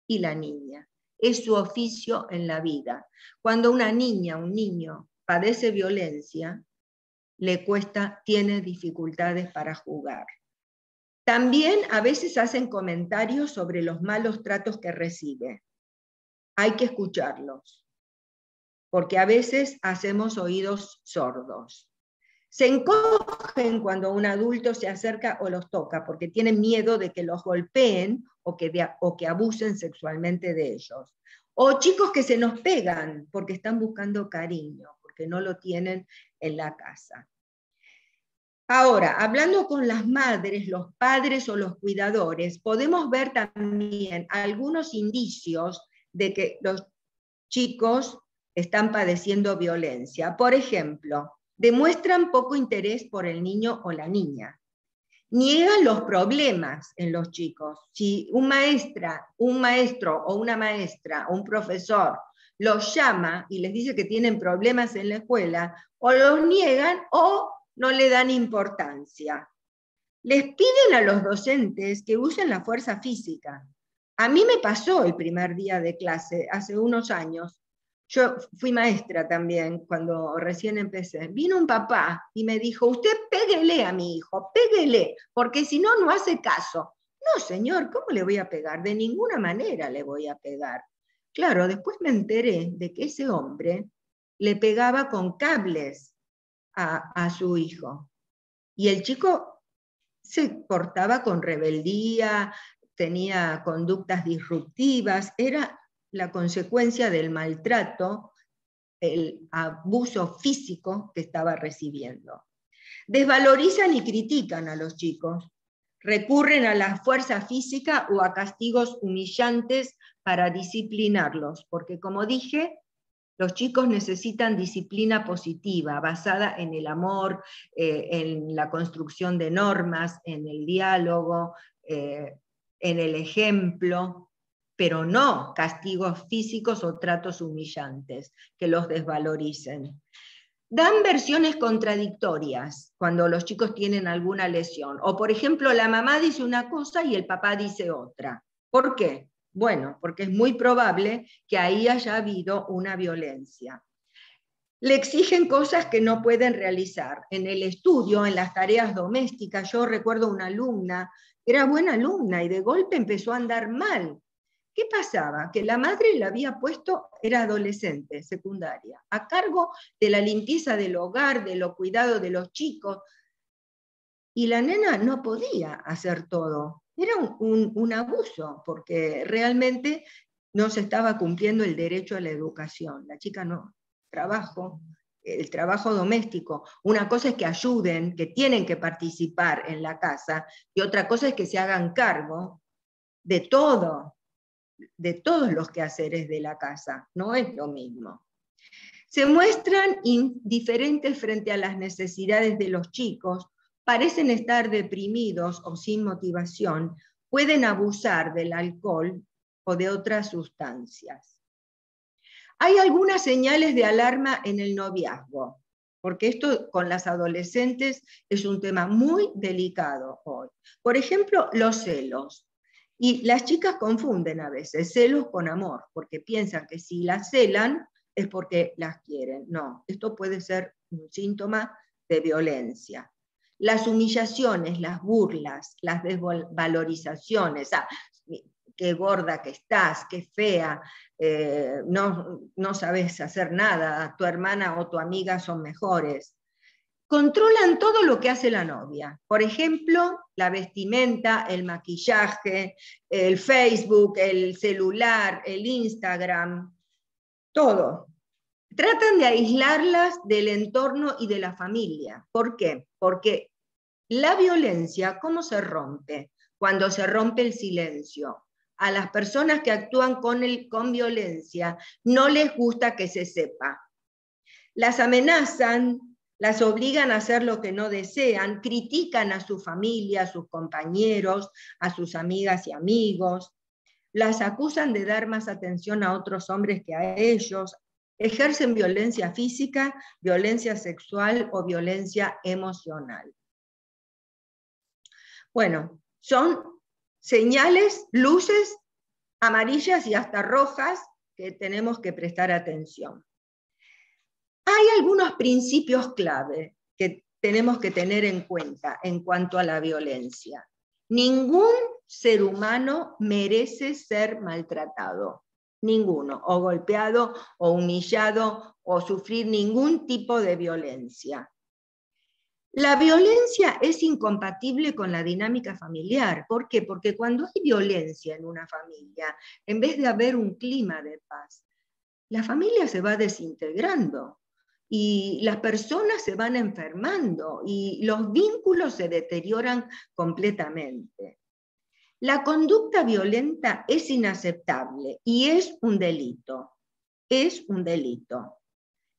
y la niña, es su oficio en la vida. Cuando una niña, un niño, padece violencia, le cuesta, tiene dificultades para jugar. También a veces hacen comentarios sobre los malos tratos que recibe. Hay que escucharlos, porque a veces hacemos oídos sordos. Se encogen cuando un adulto se acerca o los toca, porque tienen miedo de que los golpeen o que abusen sexualmente de ellos. O chicos que se nos pegan porque están buscando cariño, porque no lo tienen en la casa. Ahora, hablando con las madres, los padres o los cuidadores, podemos ver también algunos indicios de que los chicos están padeciendo violencia. Por ejemplo, demuestran poco interés por el niño o la niña. Niegan los problemas en los chicos. Si un maestro o una maestra o un profesor los llama y les dice que tienen problemas en la escuela, o los niegan o no le dan importancia. Les piden a los docentes que usen la fuerza física. A mí me pasó el primer día de clase, hace unos años. Yo fui maestra también cuando recién empecé. Vino un papá y me dijo, usted péguele a mi hijo, péguele, porque si no, no hace caso. No, señor, ¿cómo le voy a pegar? De ninguna manera le voy a pegar. Claro, después me enteré de que ese hombre le pegaba con cables a su hijo. Y el chico se portaba con rebeldía, tenía conductas disruptivas, era la consecuencia del maltrato, el abuso físico que estaba recibiendo. Desvalorizan y critican a los chicos, recurren a la fuerza física o a castigos humillantes para disciplinarlos, porque como dije, los chicos necesitan disciplina positiva, basada en el amor, en la construcción de normas, en el diálogo, en el ejemplo, pero no castigos físicos o tratos humillantes que los desvaloricen. Dan versiones contradictorias cuando los chicos tienen alguna lesión. O por ejemplo, la mamá dice una cosa y el papá dice otra. ¿Por qué? Bueno, porque es muy probable que ahí haya habido una violencia. Le exigen cosas que no pueden realizar. En el estudio, en las tareas domésticas, yo recuerdo una alumna, era buena alumna y de golpe empezó a andar mal. ¿Qué pasaba? Que la madre la había puesto, era adolescente, secundaria, a cargo de la limpieza del hogar, de los cuidados de los chicos, y la nena no podía hacer todo. Era un abuso, porque realmente no se estaba cumpliendo el derecho a la educación. La chica no, el trabajo doméstico. Una cosa es que ayuden, que tienen que participar en la casa, y otra cosa es que se hagan cargo de todo, de todos los quehaceres de la casa. No es lo mismo. Se muestran indiferentes frente a las necesidades de los chicos, parecen estar deprimidos o sin motivación, pueden abusar del alcohol o de otras sustancias. Hay algunas señales de alarma en el noviazgo, porque esto con las adolescentes es un tema muy delicado hoy. Por ejemplo, los celos. Y las chicas confunden a veces celos con amor, porque piensan que si las celan es porque las quieren. No, esto puede ser un síntoma de violencia. Las humillaciones, las burlas, las desvalorizaciones, qué gorda que estás, qué fea, no sabes hacer nada, tu hermana o tu amiga son mejores. Controlan todo lo que hace la novia. Por ejemplo, la vestimenta, el maquillaje, el Facebook, el celular, el Instagram, todo. Tratan de aislarlas del entorno y de la familia. ¿Por qué? Porque la violencia, ¿cómo se rompe? Cuando se rompe el silencio. A las personas que actúan con violencia no les gusta que se sepa. Las amenazan, las obligan a hacer lo que no desean, critican a su familia, a sus compañeros, a sus amigas y amigos, las acusan de dar más atención a otros hombres que a ellos, ejercen violencia física, violencia sexual o violencia emocional. Bueno, son señales, luces amarillas y hasta rojas que tenemos que prestar atención. Hay algunos principios clave que tenemos que tener en cuenta en cuanto a la violencia. Ningún ser humano merece ser maltratado, ninguno, o golpeado, o humillado, o sufrir ningún tipo de violencia. La violencia es incompatible con la dinámica familiar. ¿Por qué? Porque cuando hay violencia en una familia, en vez de haber un clima de paz, la familia se va desintegrando y las personas se van enfermando y los vínculos se deterioran completamente. La conducta violenta es inaceptable y es un delito. Es un delito.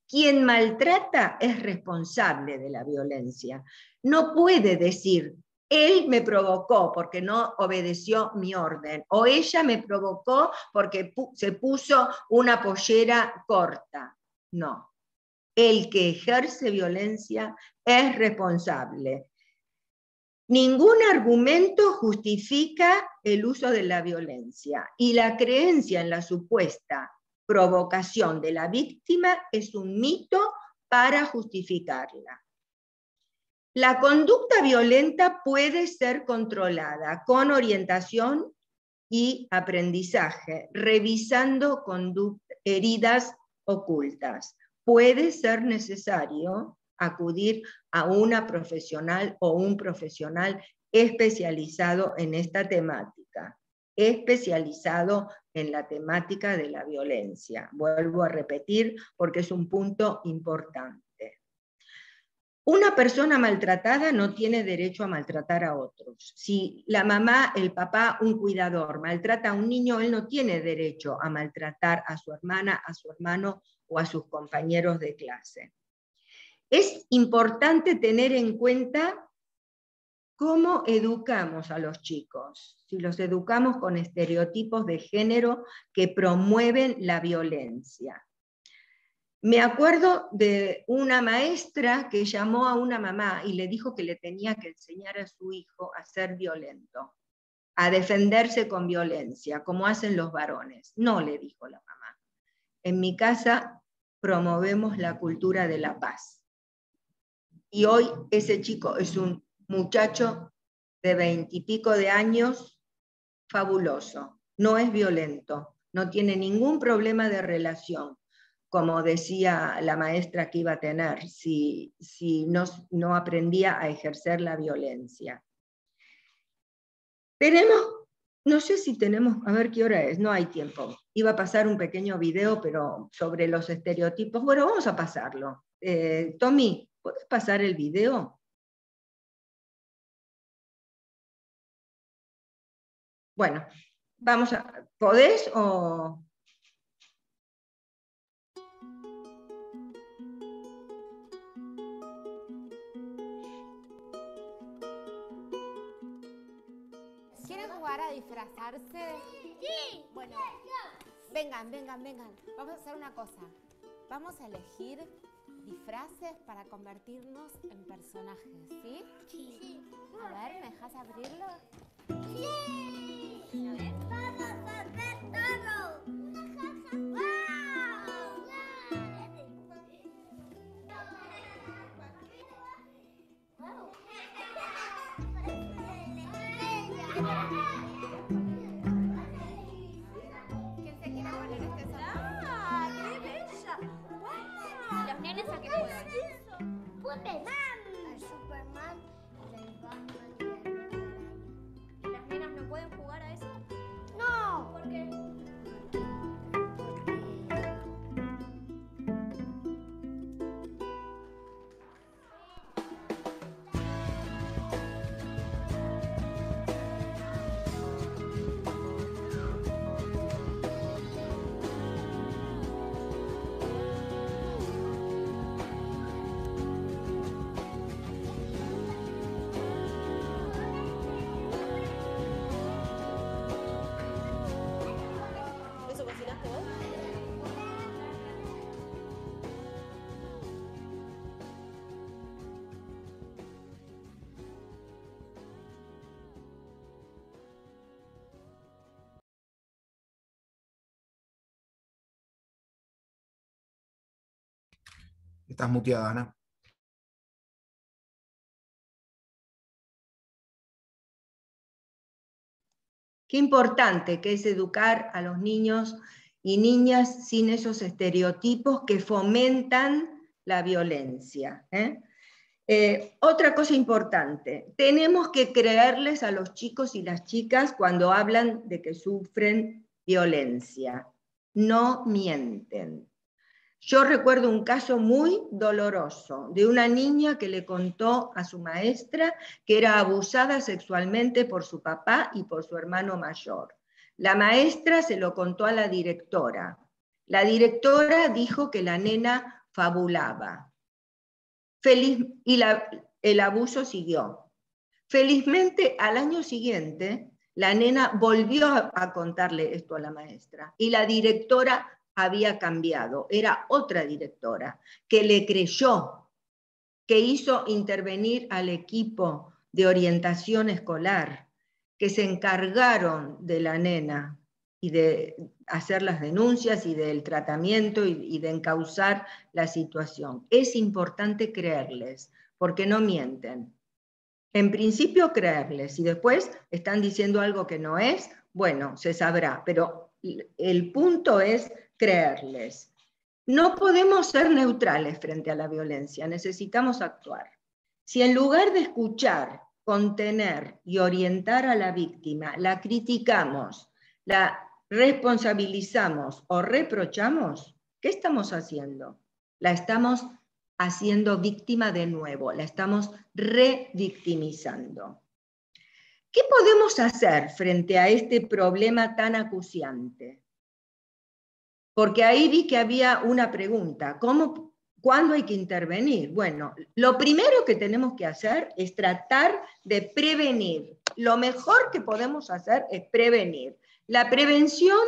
Quien maltrata es responsable de la violencia. No puede decir, él me provocó porque no obedeció mi orden, o ella me provocó porque se puso una pollera corta. No. El que ejerce violencia es responsable. Ningún argumento justifica el uso de la violencia y la creencia en la supuesta provocación de la víctima es un mito para justificarla. La conducta violenta puede ser controlada con orientación y aprendizaje, revisando heridas ocultas. Puede ser necesario acudir a una profesional o un profesional especializado en esta temática, especializado en la temática de la violencia. Vuelvo a repetir porque es un punto importante. Una persona maltratada no tiene derecho a maltratar a otros. Si la mamá, el papá, un cuidador maltrata a un niño, él no tiene derecho a maltratar a su hermana, a su hermano o a sus compañeros de clase. Es importante tener en cuenta cómo educamos a los chicos. Si los educamos con estereotipos de género que promueven la violencia. Me acuerdo de una maestra que llamó a una mamá y le dijo que le tenía que enseñar a su hijo a ser violento, a defenderse con violencia, como hacen los varones. No, le dijo la mamá. En mi casa promovemos la cultura de la paz. Y hoy ese chico es un muchacho de 20 y pico de años, fabuloso. No es violento, no tiene ningún problema de relación, como decía la maestra que iba a tener si no aprendía a ejercer la violencia. No sé si tenemos, a ver qué hora es, no hay tiempo. Iba a pasar un pequeño video, pero sobre los estereotipos. Bueno, vamos a pasarlo. Tommy, ¿puedes pasar el video? Bueno, vamos a... ¿Podés o...? ¿Quieren jugar a disfrazarse? Sí. Bueno, vengan. Vamos a hacer una cosa. Vamos a elegir disfraces para convertirnos en personajes, ¿sí? Sí. A ver, ¿me dejas abrirlo? Sí. A ver. Vamos a hacer todo. ¡Wow! ¿Quién se quiere poner este sombrero? ¡Ah, qué bella! ¡Wow! ¿Los nenes a qué juegan? Superman. El Superman, el Batman y el Hombre Araña. ¿Y las nenas no Estás muteada, Ana. Qué importante que es educar a los niños y niñas sin esos estereotipos que fomentan la violencia. Otra cosa importante, tenemos que creerles a los chicos y las chicas cuando hablan de que sufren violencia. No mienten. Yo recuerdo un caso muy doloroso de una niña que le contó a su maestra que era abusada sexualmente por su papá y por su hermano mayor. La maestra se lo contó a la directora. La directora dijo que la nena fabulaba. El abuso siguió. Felizmente, al año siguiente, la nena volvió a contarle esto a la maestra y la directora había cambiado, era otra directora que le creyó, que hizo intervenir al equipo de orientación escolar, que se encargaron de la nena y de hacer las denuncias y del tratamiento y de encauzar la situación. Es importante creerles, porque no mienten. En principio creerles, y después están diciendo algo que no es, bueno, se sabrá, pero el punto es creerles. No podemos ser neutrales frente a la violencia, necesitamos actuar. Si en lugar de escuchar, contener y orientar a la víctima, la criticamos, la responsabilizamos o reprochamos, ¿qué estamos haciendo? La estamos haciendo víctima de nuevo, la estamos revictimizando. ¿Qué podemos hacer frente a este problema tan acuciante? Porque ahí vi que había una pregunta, ¿cuándo hay que intervenir? Bueno, lo primero que tenemos que hacer es tratar de prevenir. Lo mejor que podemos hacer es prevenir. La prevención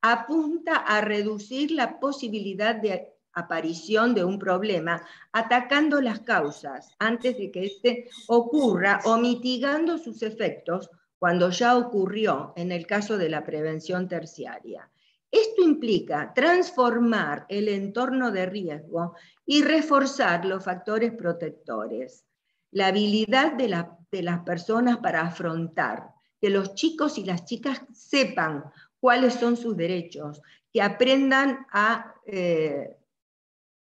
apunta a reducir la posibilidad de aparición de un problema, atacando las causas antes de que éste ocurra o mitigando sus efectos cuando ya ocurrió en el caso de la prevención terciaria. Esto implica transformar el entorno de riesgo y reforzar los factores protectores. La habilidad de las personas para afrontar, que los chicos y las chicas sepan cuáles son sus derechos, que aprendan a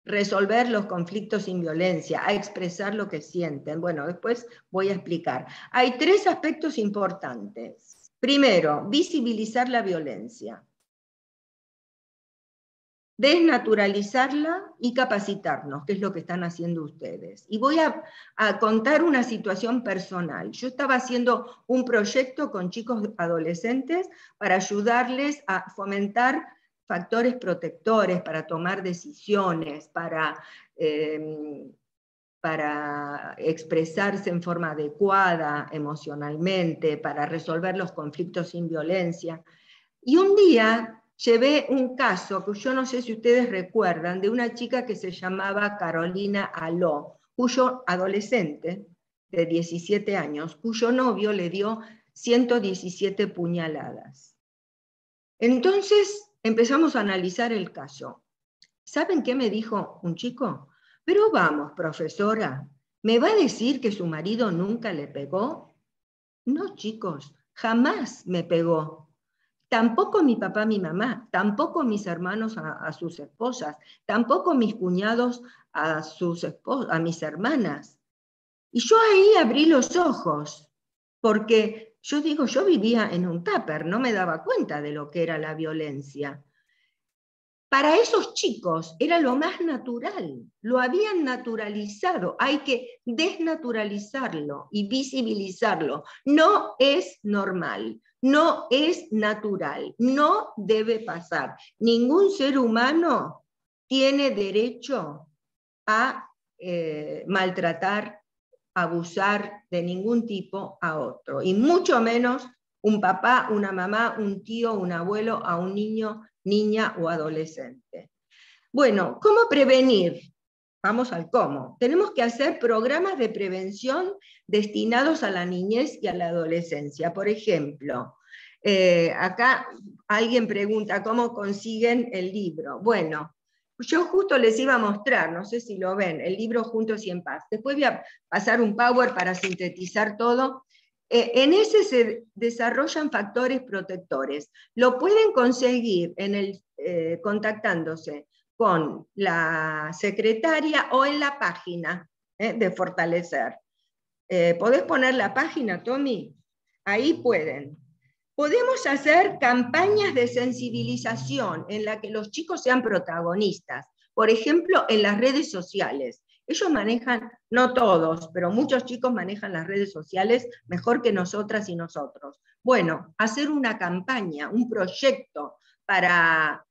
resolver los conflictos sin violencia, a expresar lo que sienten. Bueno, después voy a explicar. Hay 3 aspectos importantes. Primero, visibilizar la violencia. Desnaturalizarla y capacitarnos, que es lo que están haciendo ustedes. Y voy a contar una situación personal. Yo estaba haciendo un proyecto con chicos adolescentes para ayudarles a fomentar factores protectores, para tomar decisiones, para expresarse en forma adecuada emocionalmente, para resolver los conflictos sin violencia. Y un día llevé un caso que yo no sé si ustedes recuerdan, de una chica que se llamaba Carolina Aló, cuyo adolescente de 17 años, cuyo novio le dio 117 puñaladas. Entonces empezamos a analizar el caso. ¿Saben qué me dijo un chico? Pero vamos, profesora, ¿me va a decir que su marido nunca le pegó? No, chicos, jamás me pegó. Tampoco mi papá, mi mamá, tampoco mis hermanos a sus esposas, tampoco mis cuñados a mis hermanas. Y yo ahí abrí los ojos, porque yo digo, yo vivía en un tupper, no me daba cuenta de lo que era la violencia. Para esos chicos era lo más natural, lo habían naturalizado, hay que desnaturalizarlo y visibilizarlo. No es normal, no es natural, no debe pasar. Ningún ser humano tiene derecho a maltratar, abusar de ningún tipo a otro, y mucho menos un papá, una mamá, un tío, un abuelo a un niño, niña o adolescente. Bueno, ¿cómo prevenir? Vamos al cómo. Tenemos que hacer programas de prevención destinados a la niñez y a la adolescencia. Por ejemplo, acá alguien pregunta, ¿cómo consiguen el libro? Bueno, Yo justo les iba a mostrar, no sé si lo ven, el libro Juntos y en Paz. Después voy a pasar un Power para sintetizar todo. En ese se desarrollan factores protectores. Lo pueden conseguir contactándose con la secretaria o en la página de Fortalecer. ¿Podés poner la página, Tommy? Ahí pueden. Podemos hacer campañas de sensibilización en la que los chicos sean protagonistas. Por ejemplo, en las redes sociales. Ellos manejan, no todos, pero muchos chicos manejan las redes sociales mejor que nosotras y nosotros. Bueno, hacer una campaña, un proyecto para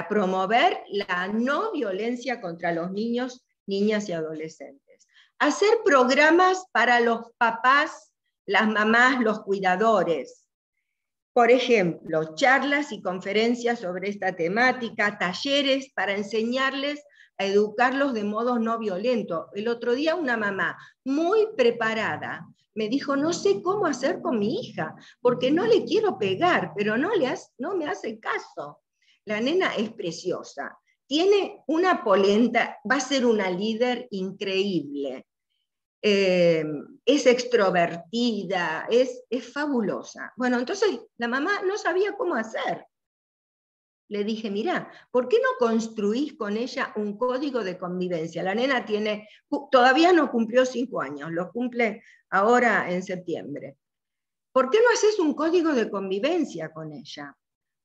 promover la no violencia contra los niños, niñas y adolescentes. Hacer programas para los papás, las mamás, los cuidadores. Por ejemplo, charlas y conferencias sobre esta temática, talleres para enseñarles a educarlos de modos no violentos. El otro día una mamá muy preparada me dijo, no sé cómo hacer con mi hija, porque no le quiero pegar, pero no me hace caso. La nena es preciosa, tiene una polenta, va a ser una líder increíble. Es extrovertida, es fabulosa. Bueno, entonces la mamá no sabía cómo hacer. Le dije, mirá, ¿por qué no construís con ella un código de convivencia? La nena todavía no cumplió 5 años, lo cumple ahora en septiembre. ¿Por qué no haces un código de convivencia con ella?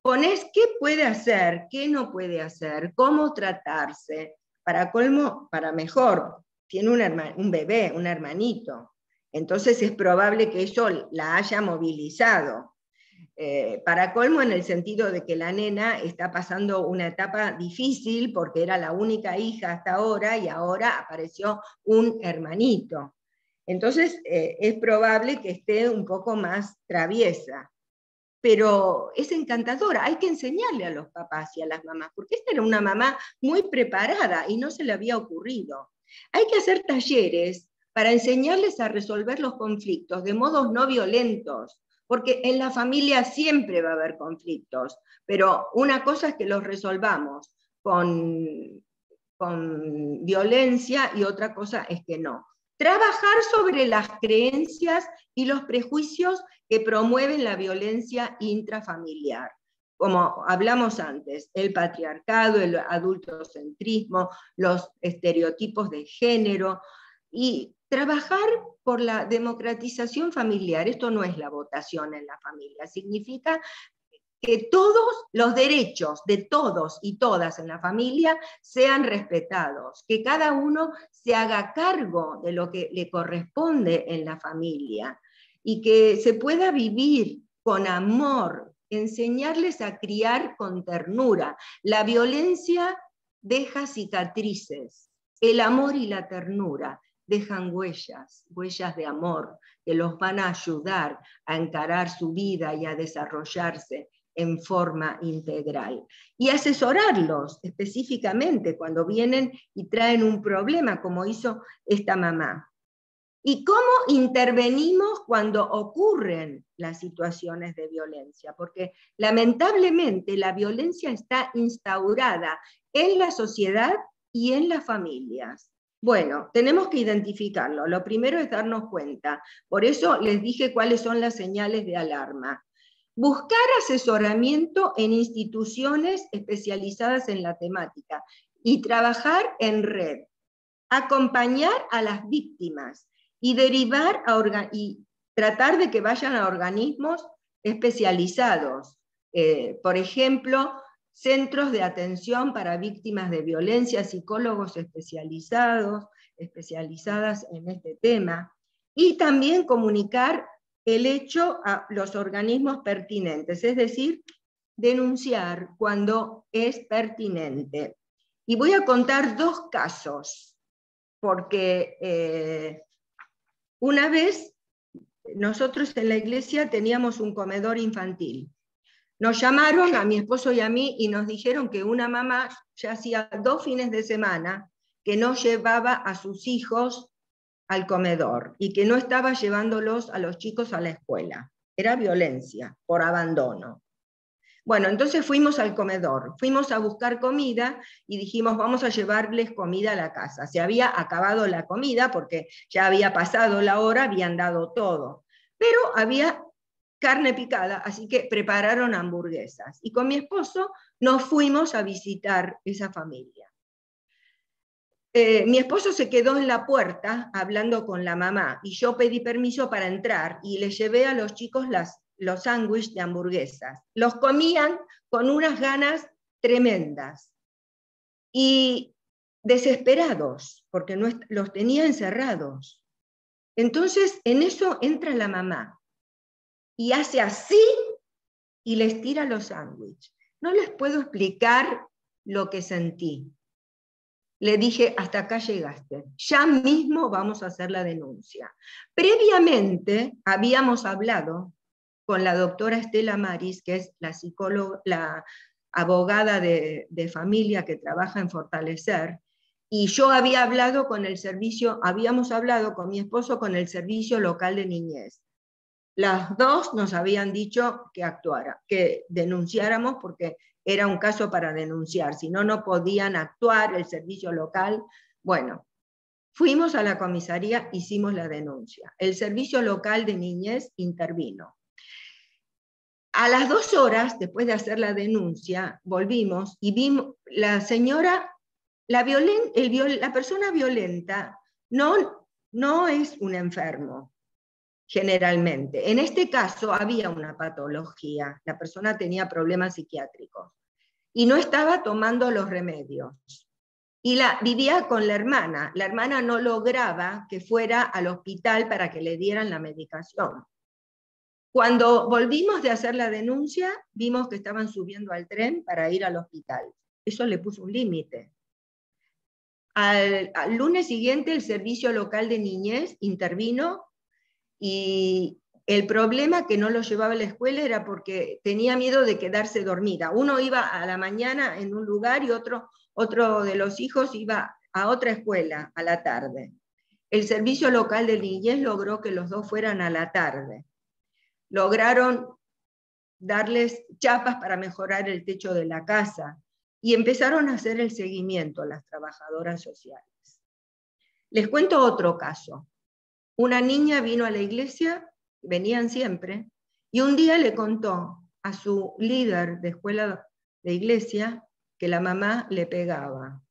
Ponés qué puede hacer, qué no puede hacer, cómo tratarse, para colmo, para mejor. Tiene un bebé, un hermanito. Entonces es probable que eso la haya movilizado. Para colmo en el sentido de que la nena está pasando una etapa difícil porque era la única hija hasta ahora y ahora apareció un hermanito. Entonces es probable que esté un poco más traviesa. Pero es encantadora, hay que enseñarle a los papás y a las mamás, porque esta era una mamá muy preparada y no se le había ocurrido. Hay que hacer talleres para enseñarles a resolver los conflictos de modos no violentos, porque en la familia siempre va a haber conflictos, pero una cosa es que los resolvamos con violencia y otra cosa es que no. Trabajar sobre las creencias y los prejuicios que promueven la violencia intrafamiliar. Como hablamos antes, el patriarcado, el adultocentrismo, los estereotipos de género, y trabajar por la democratización familiar. Esto no es la votación en la familia, significa que todos los derechos de todos y todas en la familia sean respetados, que cada uno se haga cargo de lo que le corresponde en la familia y que se pueda vivir con amor, enseñarles a criar con ternura. La violencia deja cicatrices, el amor y la ternura dejan huellas de amor que los van a ayudar a encarar su vida y a desarrollarse en forma integral. Y asesorarlos específicamente cuando vienen y traen un problema, como hizo esta mamá. ¿Y cómo intervenimos cuando ocurren las situaciones de violencia? Porque lamentablemente la violencia está instaurada en la sociedad y en las familias. Bueno, tenemos que identificarlo. Lo primero es darnos cuenta. Por eso les dije cuáles son las señales de alarma. Buscar asesoramiento en instituciones especializadas en la temática y trabajar en red. Acompañar a las víctimas y derivar y tratar de que vayan a organismos especializados. Por ejemplo, centros de atención para víctimas de violencia, psicólogos especializadas en este tema, y también comunicar el hecho a los organismos pertinentes, es decir, denunciar cuando es pertinente. Y voy a contar 2 casos, porque una vez nosotros en la iglesia teníamos un comedor infantil. Nos llamaron a mi esposo y a mí y nos dijeron que una mamá ya hacía 2 fines de semana que no llevaba a sus hijos al comedor y que no estaba llevándolos a los chicos a la escuela. Era violencia por abandono. Bueno, entonces fuimos al comedor, fuimos a buscar comida y dijimos, vamos a llevarles comida a la casa. Se había acabado la comida porque ya había pasado la hora, habían dado todo. Pero había carne picada, así que prepararon hamburguesas. Y con mi esposo nos fuimos a visitar esa familia. Mi esposo se quedó en la puerta hablando con la mamá y yo pedí permiso para entrar y les llevé a los chicos los sándwiches de hamburguesas. Los comían con unas ganas tremendas y desesperados porque los tenía encerrados. Entonces en eso entra la mamá y hace así y les tira los sándwiches. No les puedo explicar lo que sentí. Le dije, hasta acá llegaste, ya mismo vamos a hacer la denuncia. Previamente habíamos hablado con la doctora Estela Maris, que es la psicóloga, la abogada de familia que trabaja en Fortalecer, y yo había hablado con el servicio, habíamos hablado con mi esposo con el servicio local de niñez. Las dos nos habían dicho que que denunciáramos porque era un caso para denunciar, si no, no podían actuar el servicio local. Bueno, fuimos a la comisaría, hicimos la denuncia. El servicio local de niñez intervino. A las 2 horas, después de hacer la denuncia, volvimos y vimos la señora, la persona violenta no es un enfermo, generalmente. En este caso había una patología, la persona tenía problemas psiquiátricos y no estaba tomando los remedios. Y vivía con la hermana no lograba que fuera al hospital para que le dieran la medicación. Cuando volvimos de hacer la denuncia, vimos que estaban subiendo al tren para ir al hospital. Eso le puso un límite. Al lunes siguiente el servicio local de niñez intervino y el problema que no lo llevaba a la escuela era porque tenía miedo de quedarse dormida. Uno iba a la mañana en un lugar y otro de los hijos iba a otra escuela a la tarde. El servicio local de niñez logró que los dos fueran a la tarde. Lograron darles chapas para mejorar el techo de la casa y empezaron a hacer el seguimiento las trabajadoras sociales. Les cuento otro caso. Una niña vino a la iglesia, venían siempre, y un día le contó a su líder de escuela de iglesia que la mamá le pegaba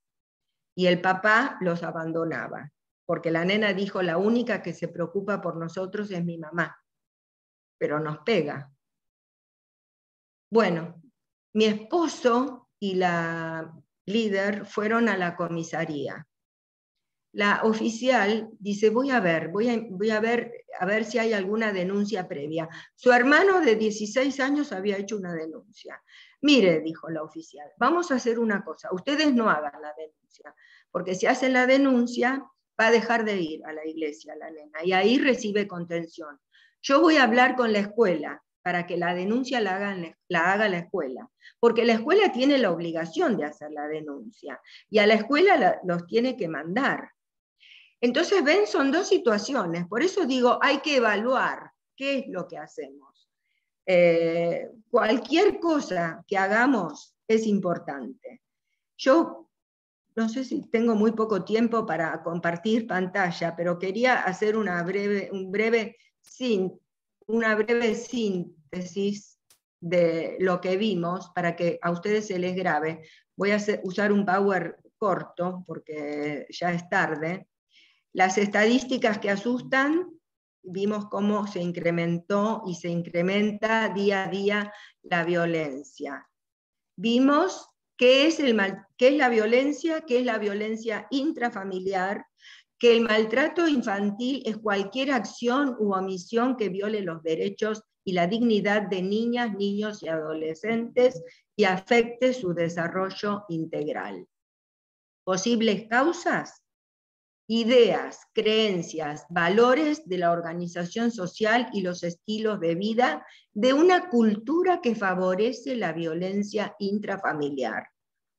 y el papá los abandonaba, porque la nena dijo, la única que se preocupa por nosotros es mi mamá, pero nos pega. Bueno, mi esposo y la líder fueron a la comisaría. La oficial dice, voy a ver si hay alguna denuncia previa. Su hermano de 16 años había hecho una denuncia. Mire, dijo la oficial, vamos a hacer una cosa, ustedes no hagan la denuncia, porque si hacen la denuncia va a dejar de ir a la iglesia la nena, y ahí recibe contención. Yo voy a hablar con la escuela para que la denuncia la haga la escuela, porque la escuela tiene la obligación de hacer la denuncia, y a la escuela los tiene que mandar. Entonces, ven, son dos situaciones, por eso digo, hay que evaluar qué es lo que hacemos. Cualquier cosa que hagamos es importante. Yo no sé si tengo muy poco tiempo para compartir pantalla, pero quería hacer una breve síntesis de lo que vimos para que a ustedes se les grabe. Voy a usar un power corto porque ya es tarde. Las estadísticas que asustan, vimos cómo se incrementó y se incrementa día a día la violencia. Vimos qué es la violencia intrafamiliar, que el maltrato infantil es cualquier acción u omisión que viole los derechos y la dignidad de niñas, niños y adolescentes y afecte su desarrollo integral. Posibles causas: ideas, creencias, valores de la organización social y los estilos de vida de una cultura que favorece la violencia intrafamiliar.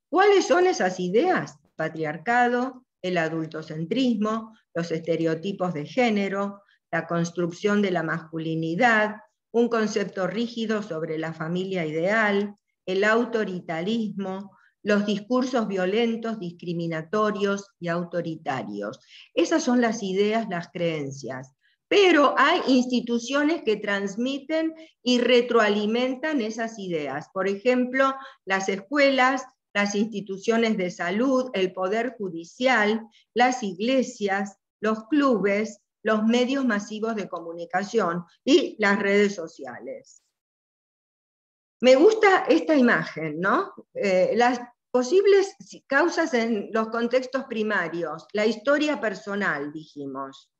¿Cuáles son esas ideas? Patriarcado, el adultocentrismo, los estereotipos de género, la construcción de la masculinidad, un concepto rígido sobre la familia ideal, el autoritarismo, los discursos violentos, discriminatorios y autoritarios. Esas son las ideas, las creencias. Pero hay instituciones que transmiten y retroalimentan esas ideas. Por ejemplo, las escuelas, las instituciones de salud, el poder judicial, las iglesias, los clubes, los medios masivos de comunicación y las redes sociales. Me gusta esta imagen, ¿no? Las posibles causas en los contextos primarios, la historia personal, dijimos,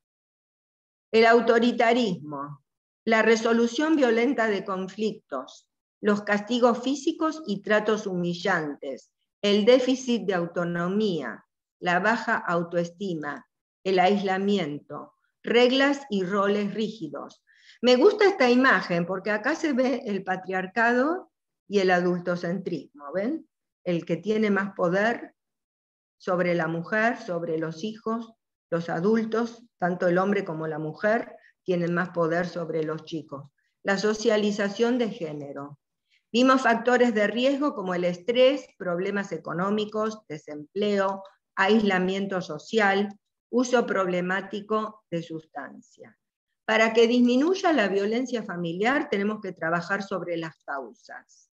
el autoritarismo, la resolución violenta de conflictos, los castigos físicos y tratos humillantes, el déficit de autonomía, la baja autoestima, el aislamiento, reglas y roles rígidos. Me gusta esta imagen porque acá se ve el patriarcado y el adultocentrismo, ¿ven? El que tiene más poder sobre la mujer, sobre los hijos, los adultos, tanto el hombre como la mujer, tienen más poder sobre los chicos. La socialización de género. Vimos factores de riesgo como el estrés, problemas económicos, desempleo, aislamiento social, uso problemático de sustancia. Para que disminuya la violencia familiar tenemos que trabajar sobre las causas.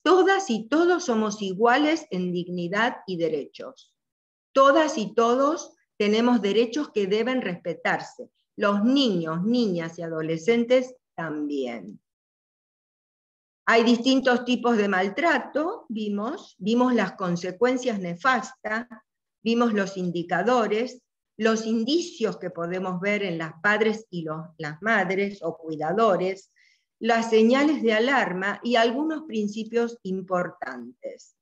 Todas y todos somos iguales en dignidad y derechos. Todas y todos tenemos derechos que deben respetarse. Los niños, niñas y adolescentes también. Hay distintos tipos de maltrato, vimos las consecuencias nefastas, vimos los indicadores, los indicios que podemos ver en las padres y las madres o cuidadores, las señales de alarma y algunos principios importantes.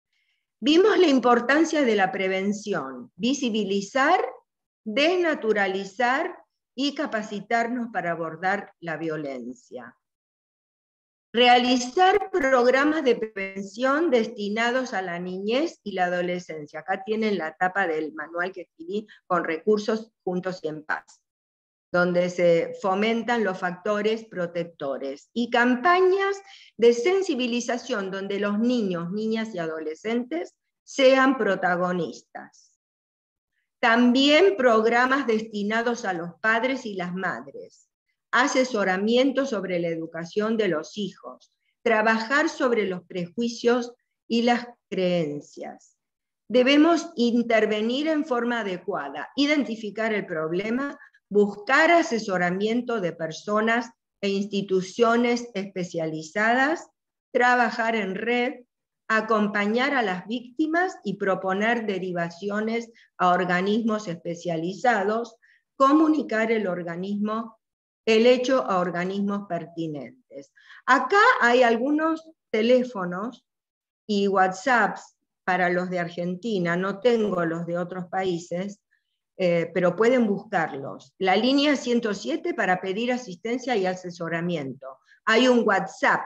Vimos la importancia de la prevención, visibilizar, desnaturalizar y capacitarnos para abordar la violencia. Realizar programas de prevención destinados a la niñez y la adolescencia. Acá tienen la tapa del manual que escribí con recursos Juntos y en Paz, donde se fomentan los factores protectores. Y campañas de sensibilización donde los niños, niñas y adolescentes sean protagonistas. También programas destinados a los padres y las madres. Asesoramiento sobre la educación de los hijos, trabajar sobre los prejuicios y las creencias. Debemos intervenir en forma adecuada, identificar el problema, buscar asesoramiento de personas e instituciones especializadas, trabajar en red, acompañar a las víctimas y proponer derivaciones a organismos especializados, comunicar el hecho a organismos pertinentes. Acá hay algunos teléfonos y WhatsApps para los de Argentina, no tengo los de otros países, pero pueden buscarlos. La línea 107 para pedir asistencia y asesoramiento. Hay un WhatsApp,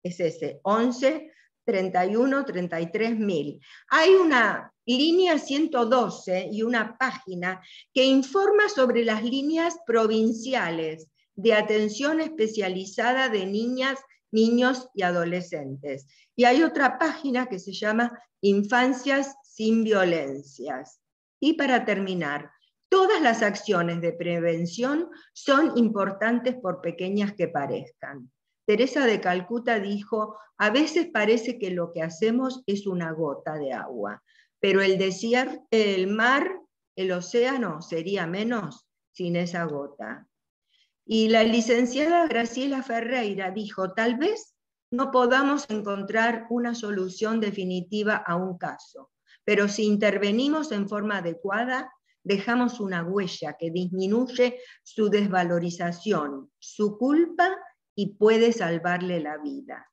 es ese, 11 31 33 1000. Hay una línea 112 y una página que informa sobre las líneas provinciales de atención especializada de niñas, niños y adolescentes. Y hay otra página que se llama Infancias sin Violencias. Y para terminar, todas las acciones de prevención son importantes por pequeñas que parezcan. Teresa de Calcuta dijo, a veces parece que lo que hacemos es una gota de agua, pero el desierto, el mar, el océano sería menos sin esa gota. Y la licenciada Graciela Ferreira dijo, tal vez no podamos encontrar una solución definitiva a un caso, pero si intervenimos en forma adecuada, dejamos una huella que disminuye su desvalorización, su culpa y puede salvarle la vida.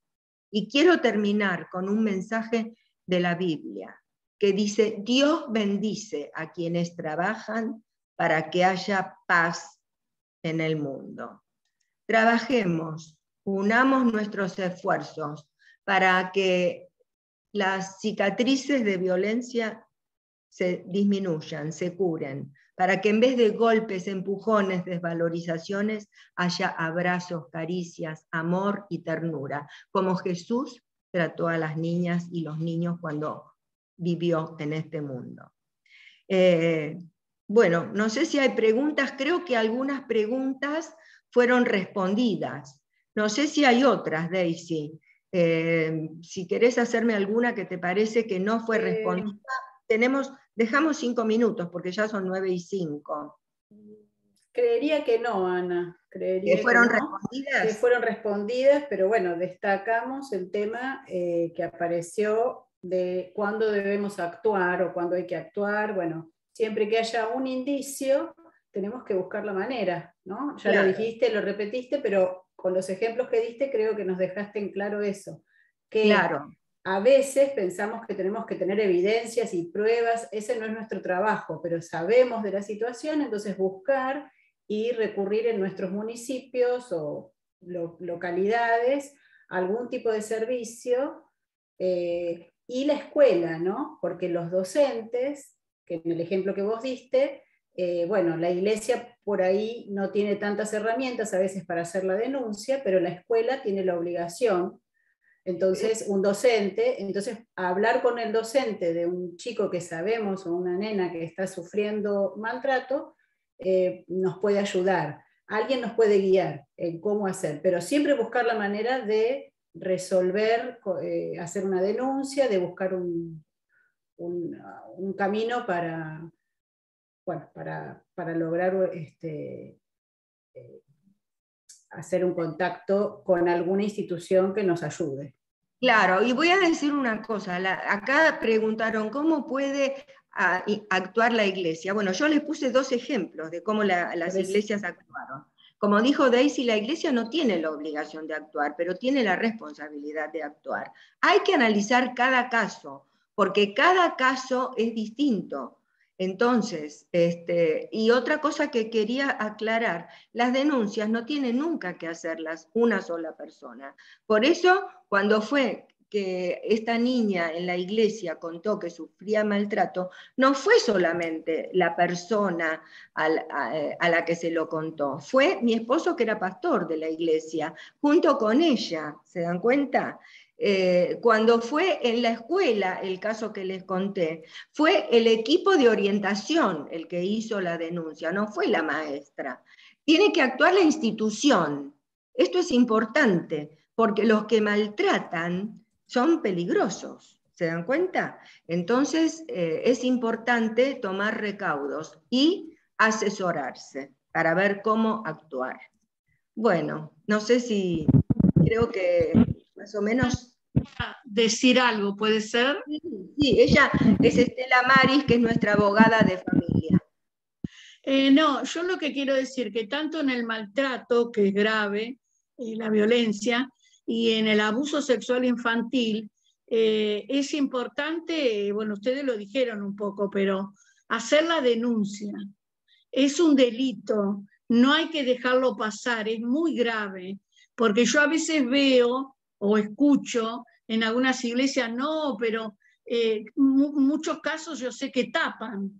Y quiero terminar con un mensaje de la Biblia que dice, Dios bendice a quienes trabajan para que haya paz en el mundo. Trabajemos, unamos nuestros esfuerzos para que las cicatrices de violencia se disminuyan, se curen, para que en vez de golpes, empujones, desvalorizaciones, haya abrazos, caricias, amor y ternura, como Jesús trató a las niñas y los niños cuando vivió en este mundo. Bueno, no sé si hay preguntas, creo que algunas preguntas fueron respondidas. No sé si hay otras, Daisy. Si querés hacerme alguna que te parece que no fue respondida, dejamos 5 minutos, porque ya son 9:05. Creería que no, Ana. Creería ¿Que fueron que no, respondidas? que fueron respondidas, pero bueno, destacamos el tema que apareció de cuándo debemos actuar o cuándo hay que actuar. Bueno, siempre que haya un indicio, tenemos que buscar la manera, ¿no? Ya Claro. lo dijiste, lo repetiste, pero con los ejemplos que diste creo que nos dejaste en claro eso. Que Claro. a veces pensamos que tenemos que tener evidencias y pruebas, ese no es nuestro trabajo, pero sabemos de la situación, entonces buscar y recurrir en nuestros municipios o localidades a algún tipo de servicio, y la escuela, ¿no? Porque los docentes, que en el ejemplo que vos diste, bueno, la iglesia por ahí no tiene tantas herramientas a veces para hacer la denuncia, pero la escuela tiene la obligación. Entonces, un docente, entonces hablar con el docente de un chico que sabemos o una nena que está sufriendo maltrato, nos puede ayudar. Alguien nos puede guiar en cómo hacer, pero siempre buscar la manera de resolver, hacer una denuncia, de buscar un camino para, bueno, para lograr hacer un contacto con alguna institución que nos ayude. Claro, y voy a decir una cosa, acá preguntaron cómo puede actuar la iglesia. Bueno, yo les puse 2 ejemplos de cómo las iglesias actuaron. Como dijo Daisy, la iglesia no tiene la obligación de actuar, pero tiene la responsabilidad de actuar. Hay que analizar cada caso, porque cada caso es distinto. Entonces, y otra cosa que quería aclarar, las denuncias no tienen nunca que hacerlas una sola persona. Por eso, cuando fue que esta niña en la iglesia contó que sufría maltrato, no fue solamente la persona a la que se lo contó, fue mi esposo, que era pastor de la iglesia, junto con ella, ¿se dan cuenta? Cuando fue en la escuela, el caso que les conté, fue el equipo de orientación el que hizo la denuncia, no fue la maestra. Tiene que actuar la institución. Esto es importante, porque los que maltratan son peligrosos, ¿se dan cuenta? Entonces, es importante tomar recaudos y asesorarse para ver cómo actuar. Bueno, no sé si, creo que más o menos... Decir algo, ¿puede ser? Sí, ella es Estela Maris, que es nuestra abogada de familia. No, yo lo que quiero decir que tanto en el maltrato, que es grave, la violencia, y en el abuso sexual infantil, es importante, bueno, ustedes lo dijeron un poco, pero hacer la denuncia. Es un delito, no hay que dejarlo pasar, es muy grave, porque yo a veces veo o escucho en algunas iglesias, no, pero muchos casos yo sé que tapan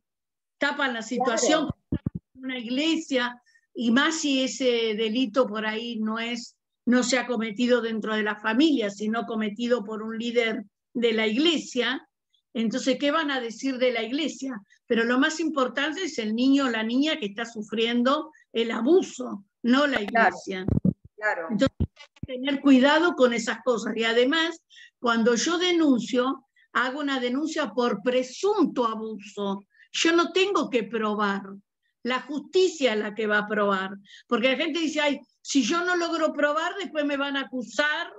la situación. Claro. Una iglesia, y más si ese delito por ahí no se ha cometido dentro de la familia, sino cometido por un líder de la iglesia. Entonces, ¿qué van a decir de la iglesia? Pero lo más importante es el niño o la niña que está sufriendo el abuso, no la iglesia. Claro. Entonces, hay que tener cuidado con esas cosas. Y además, cuando yo denuncio, hago una denuncia por presunto abuso. Yo no tengo que probar. La justicia es la que va a probar. Porque la gente dice, ay, si yo no logro probar, después me van a acusar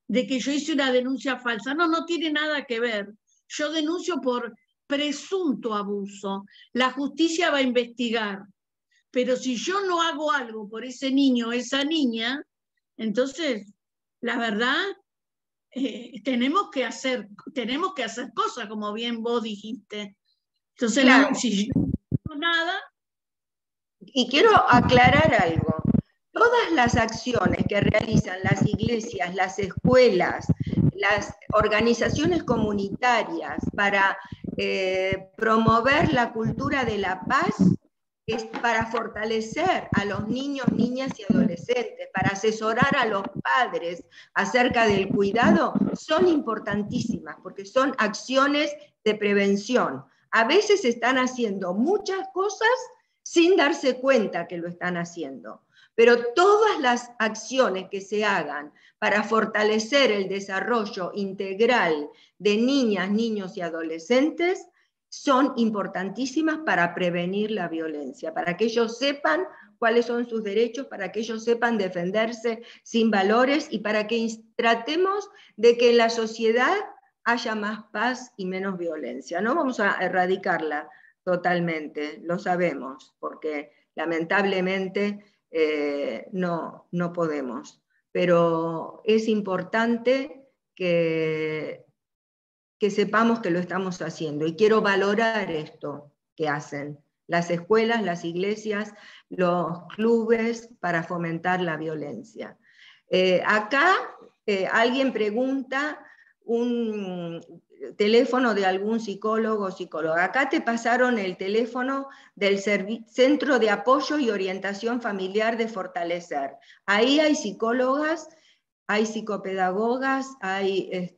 de que yo hice una denuncia falsa. No, no tiene nada que ver. Yo denuncio por presunto abuso. La justicia va a investigar. Pero si yo no hago algo por ese niño o esa niña, entonces, la verdad, tenemos que hacer cosas, como bien vos dijiste. Entonces, claro. No, si yo no hago nada... Y quiero aclarar algo. Todas las acciones que realizan las iglesias, las escuelas, las organizaciones comunitarias para promover la cultura de la paz, es para fortalecer a los niños, niñas y adolescentes, para asesorar a los padres acerca del cuidado, son importantísimas, porque son acciones de prevención. A veces están haciendo muchas cosas sin darse cuenta que lo están haciendo. Pero todas las acciones que se hagan para fortalecer el desarrollo integral de niñas, niños y adolescentes son importantísimas para prevenir la violencia, para que ellos sepan cuáles son sus derechos, para que ellos sepan defenderse sin valores y para que tratemos de que en la sociedad haya más paz y menos violencia. No vamos a erradicarla totalmente, lo sabemos, porque lamentablemente no podemos, pero es importante que sepamos que lo estamos haciendo, y quiero valorar esto que hacen las escuelas, las iglesias, los clubes para fomentar la violencia. Acá alguien pregunta un teléfono de algún psicólogo o psicóloga. Acá te pasaron el teléfono del Centro de Apoyo y Orientación Familiar de Fortalecer. Ahí hay psicólogas, hay psicopedagogas, hay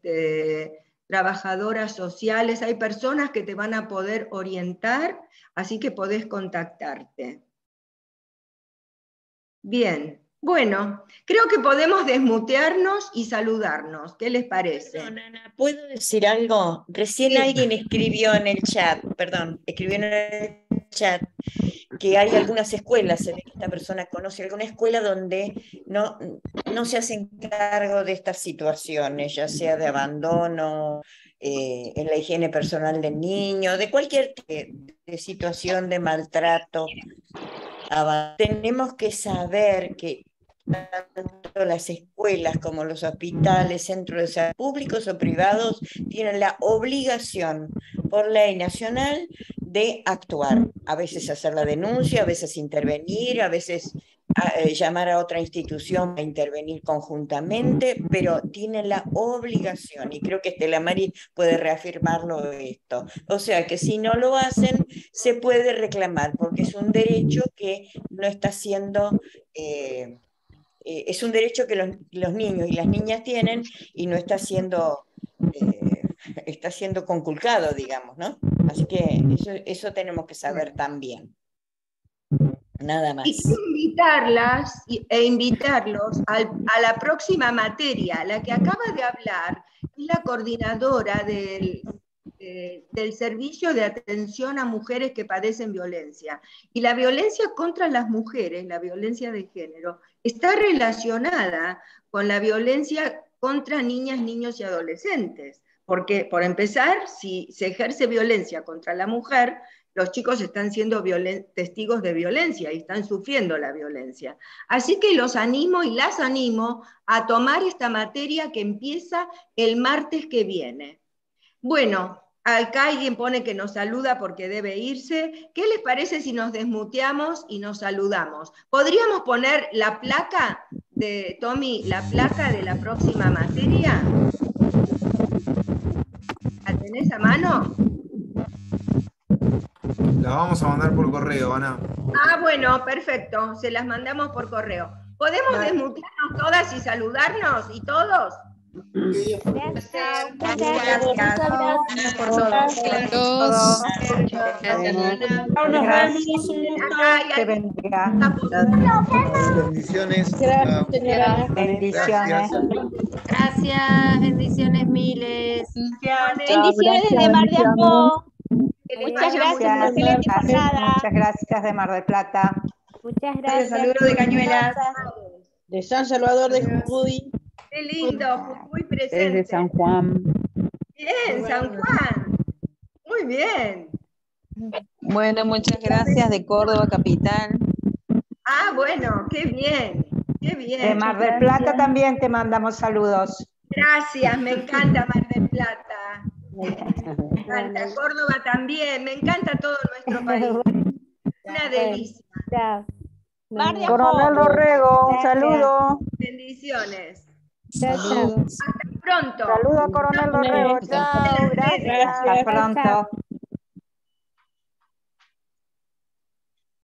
trabajadoras sociales, hay personas que te van a poder orientar, así que podés contactarte. Bien. Bueno, creo que podemos desmutearnos y saludarnos. ¿Qué les parece? Perdón, Ana, ¿puedo decir algo? Recién alguien escribió en el chat, que hay algunas escuelas, se ve que esta persona conoce alguna escuela donde no se hacen cargo de estas situaciones, ya sea de abandono, en la higiene personal del niño, de cualquier de situación de maltrato. Tenemos que saber que tanto las escuelas como los hospitales, centros de salud públicos o privados, tienen la obligación por ley nacional de actuar. A veces hacer la denuncia, a veces intervenir, a veces llamar a otra institución a intervenir conjuntamente, pero tienen la obligación, y creo que Estela Mari puede reafirmarlo esto. O sea que si no lo hacen, se puede reclamar, porque es un derecho que no está siendo... es un derecho que los niños y las niñas tienen y no está siendo conculcado, digamos, ¿no? Así que eso tenemos que saber también. Nada más. Y invitarlas e invitarlos a la próxima materia. La que acaba de hablar es la coordinadora del Servicio de Atención a Mujeres que Padecen Violencia. Y la violencia contra las mujeres, la violencia de género, está relacionada con la violencia contra niñas, niños y adolescentes. Porque, por empezar, si se ejerce violencia contra la mujer, los chicos están siendo testigos de violencia y están sufriendo la violencia. Así que los animo y las animo a tomar esta materia que empieza el martes que viene. Bueno, acá alguien pone que nos saluda porque debe irse. ¿Qué les parece si nos desmuteamos y nos saludamos? ¿Podríamos poner la placa de Tommy, la placa de la próxima materia? ¿La tenés a mano? La vamos a mandar por correo, Ana. Ah, bueno, perfecto. Se las mandamos por correo. ¿Podemos desmutearnos todas y saludarnos y todos? Gracias por todos. Que bendiga. Bendiciones. Bendiciones. Gracias, bendiciones miles. Bendiciones desde Mar de Ajó. Muchas gracias, excelente pasada. Muchas gracias de Mar del Plata. Muchas gracias. Saludos de Cañuelas. De San Salvador de Jujuy. Qué lindo, Jujuy presente. Desde San Juan. Bien, San Juan. Muy bien. Bueno, muchas gracias de Córdoba capital. Ah, bueno, qué bien, qué bien. De Mar del Plata también te mandamos saludos. Gracias, me encanta Mar del Plata. Me encanta Córdoba también, me encanta todo nuestro país. Una delicia. Coronel Dorrego, un saludo. Bendiciones. Saludos. Hasta pronto. Saludo a Coronel Dorrego. Chao, gracias. Hasta pronto.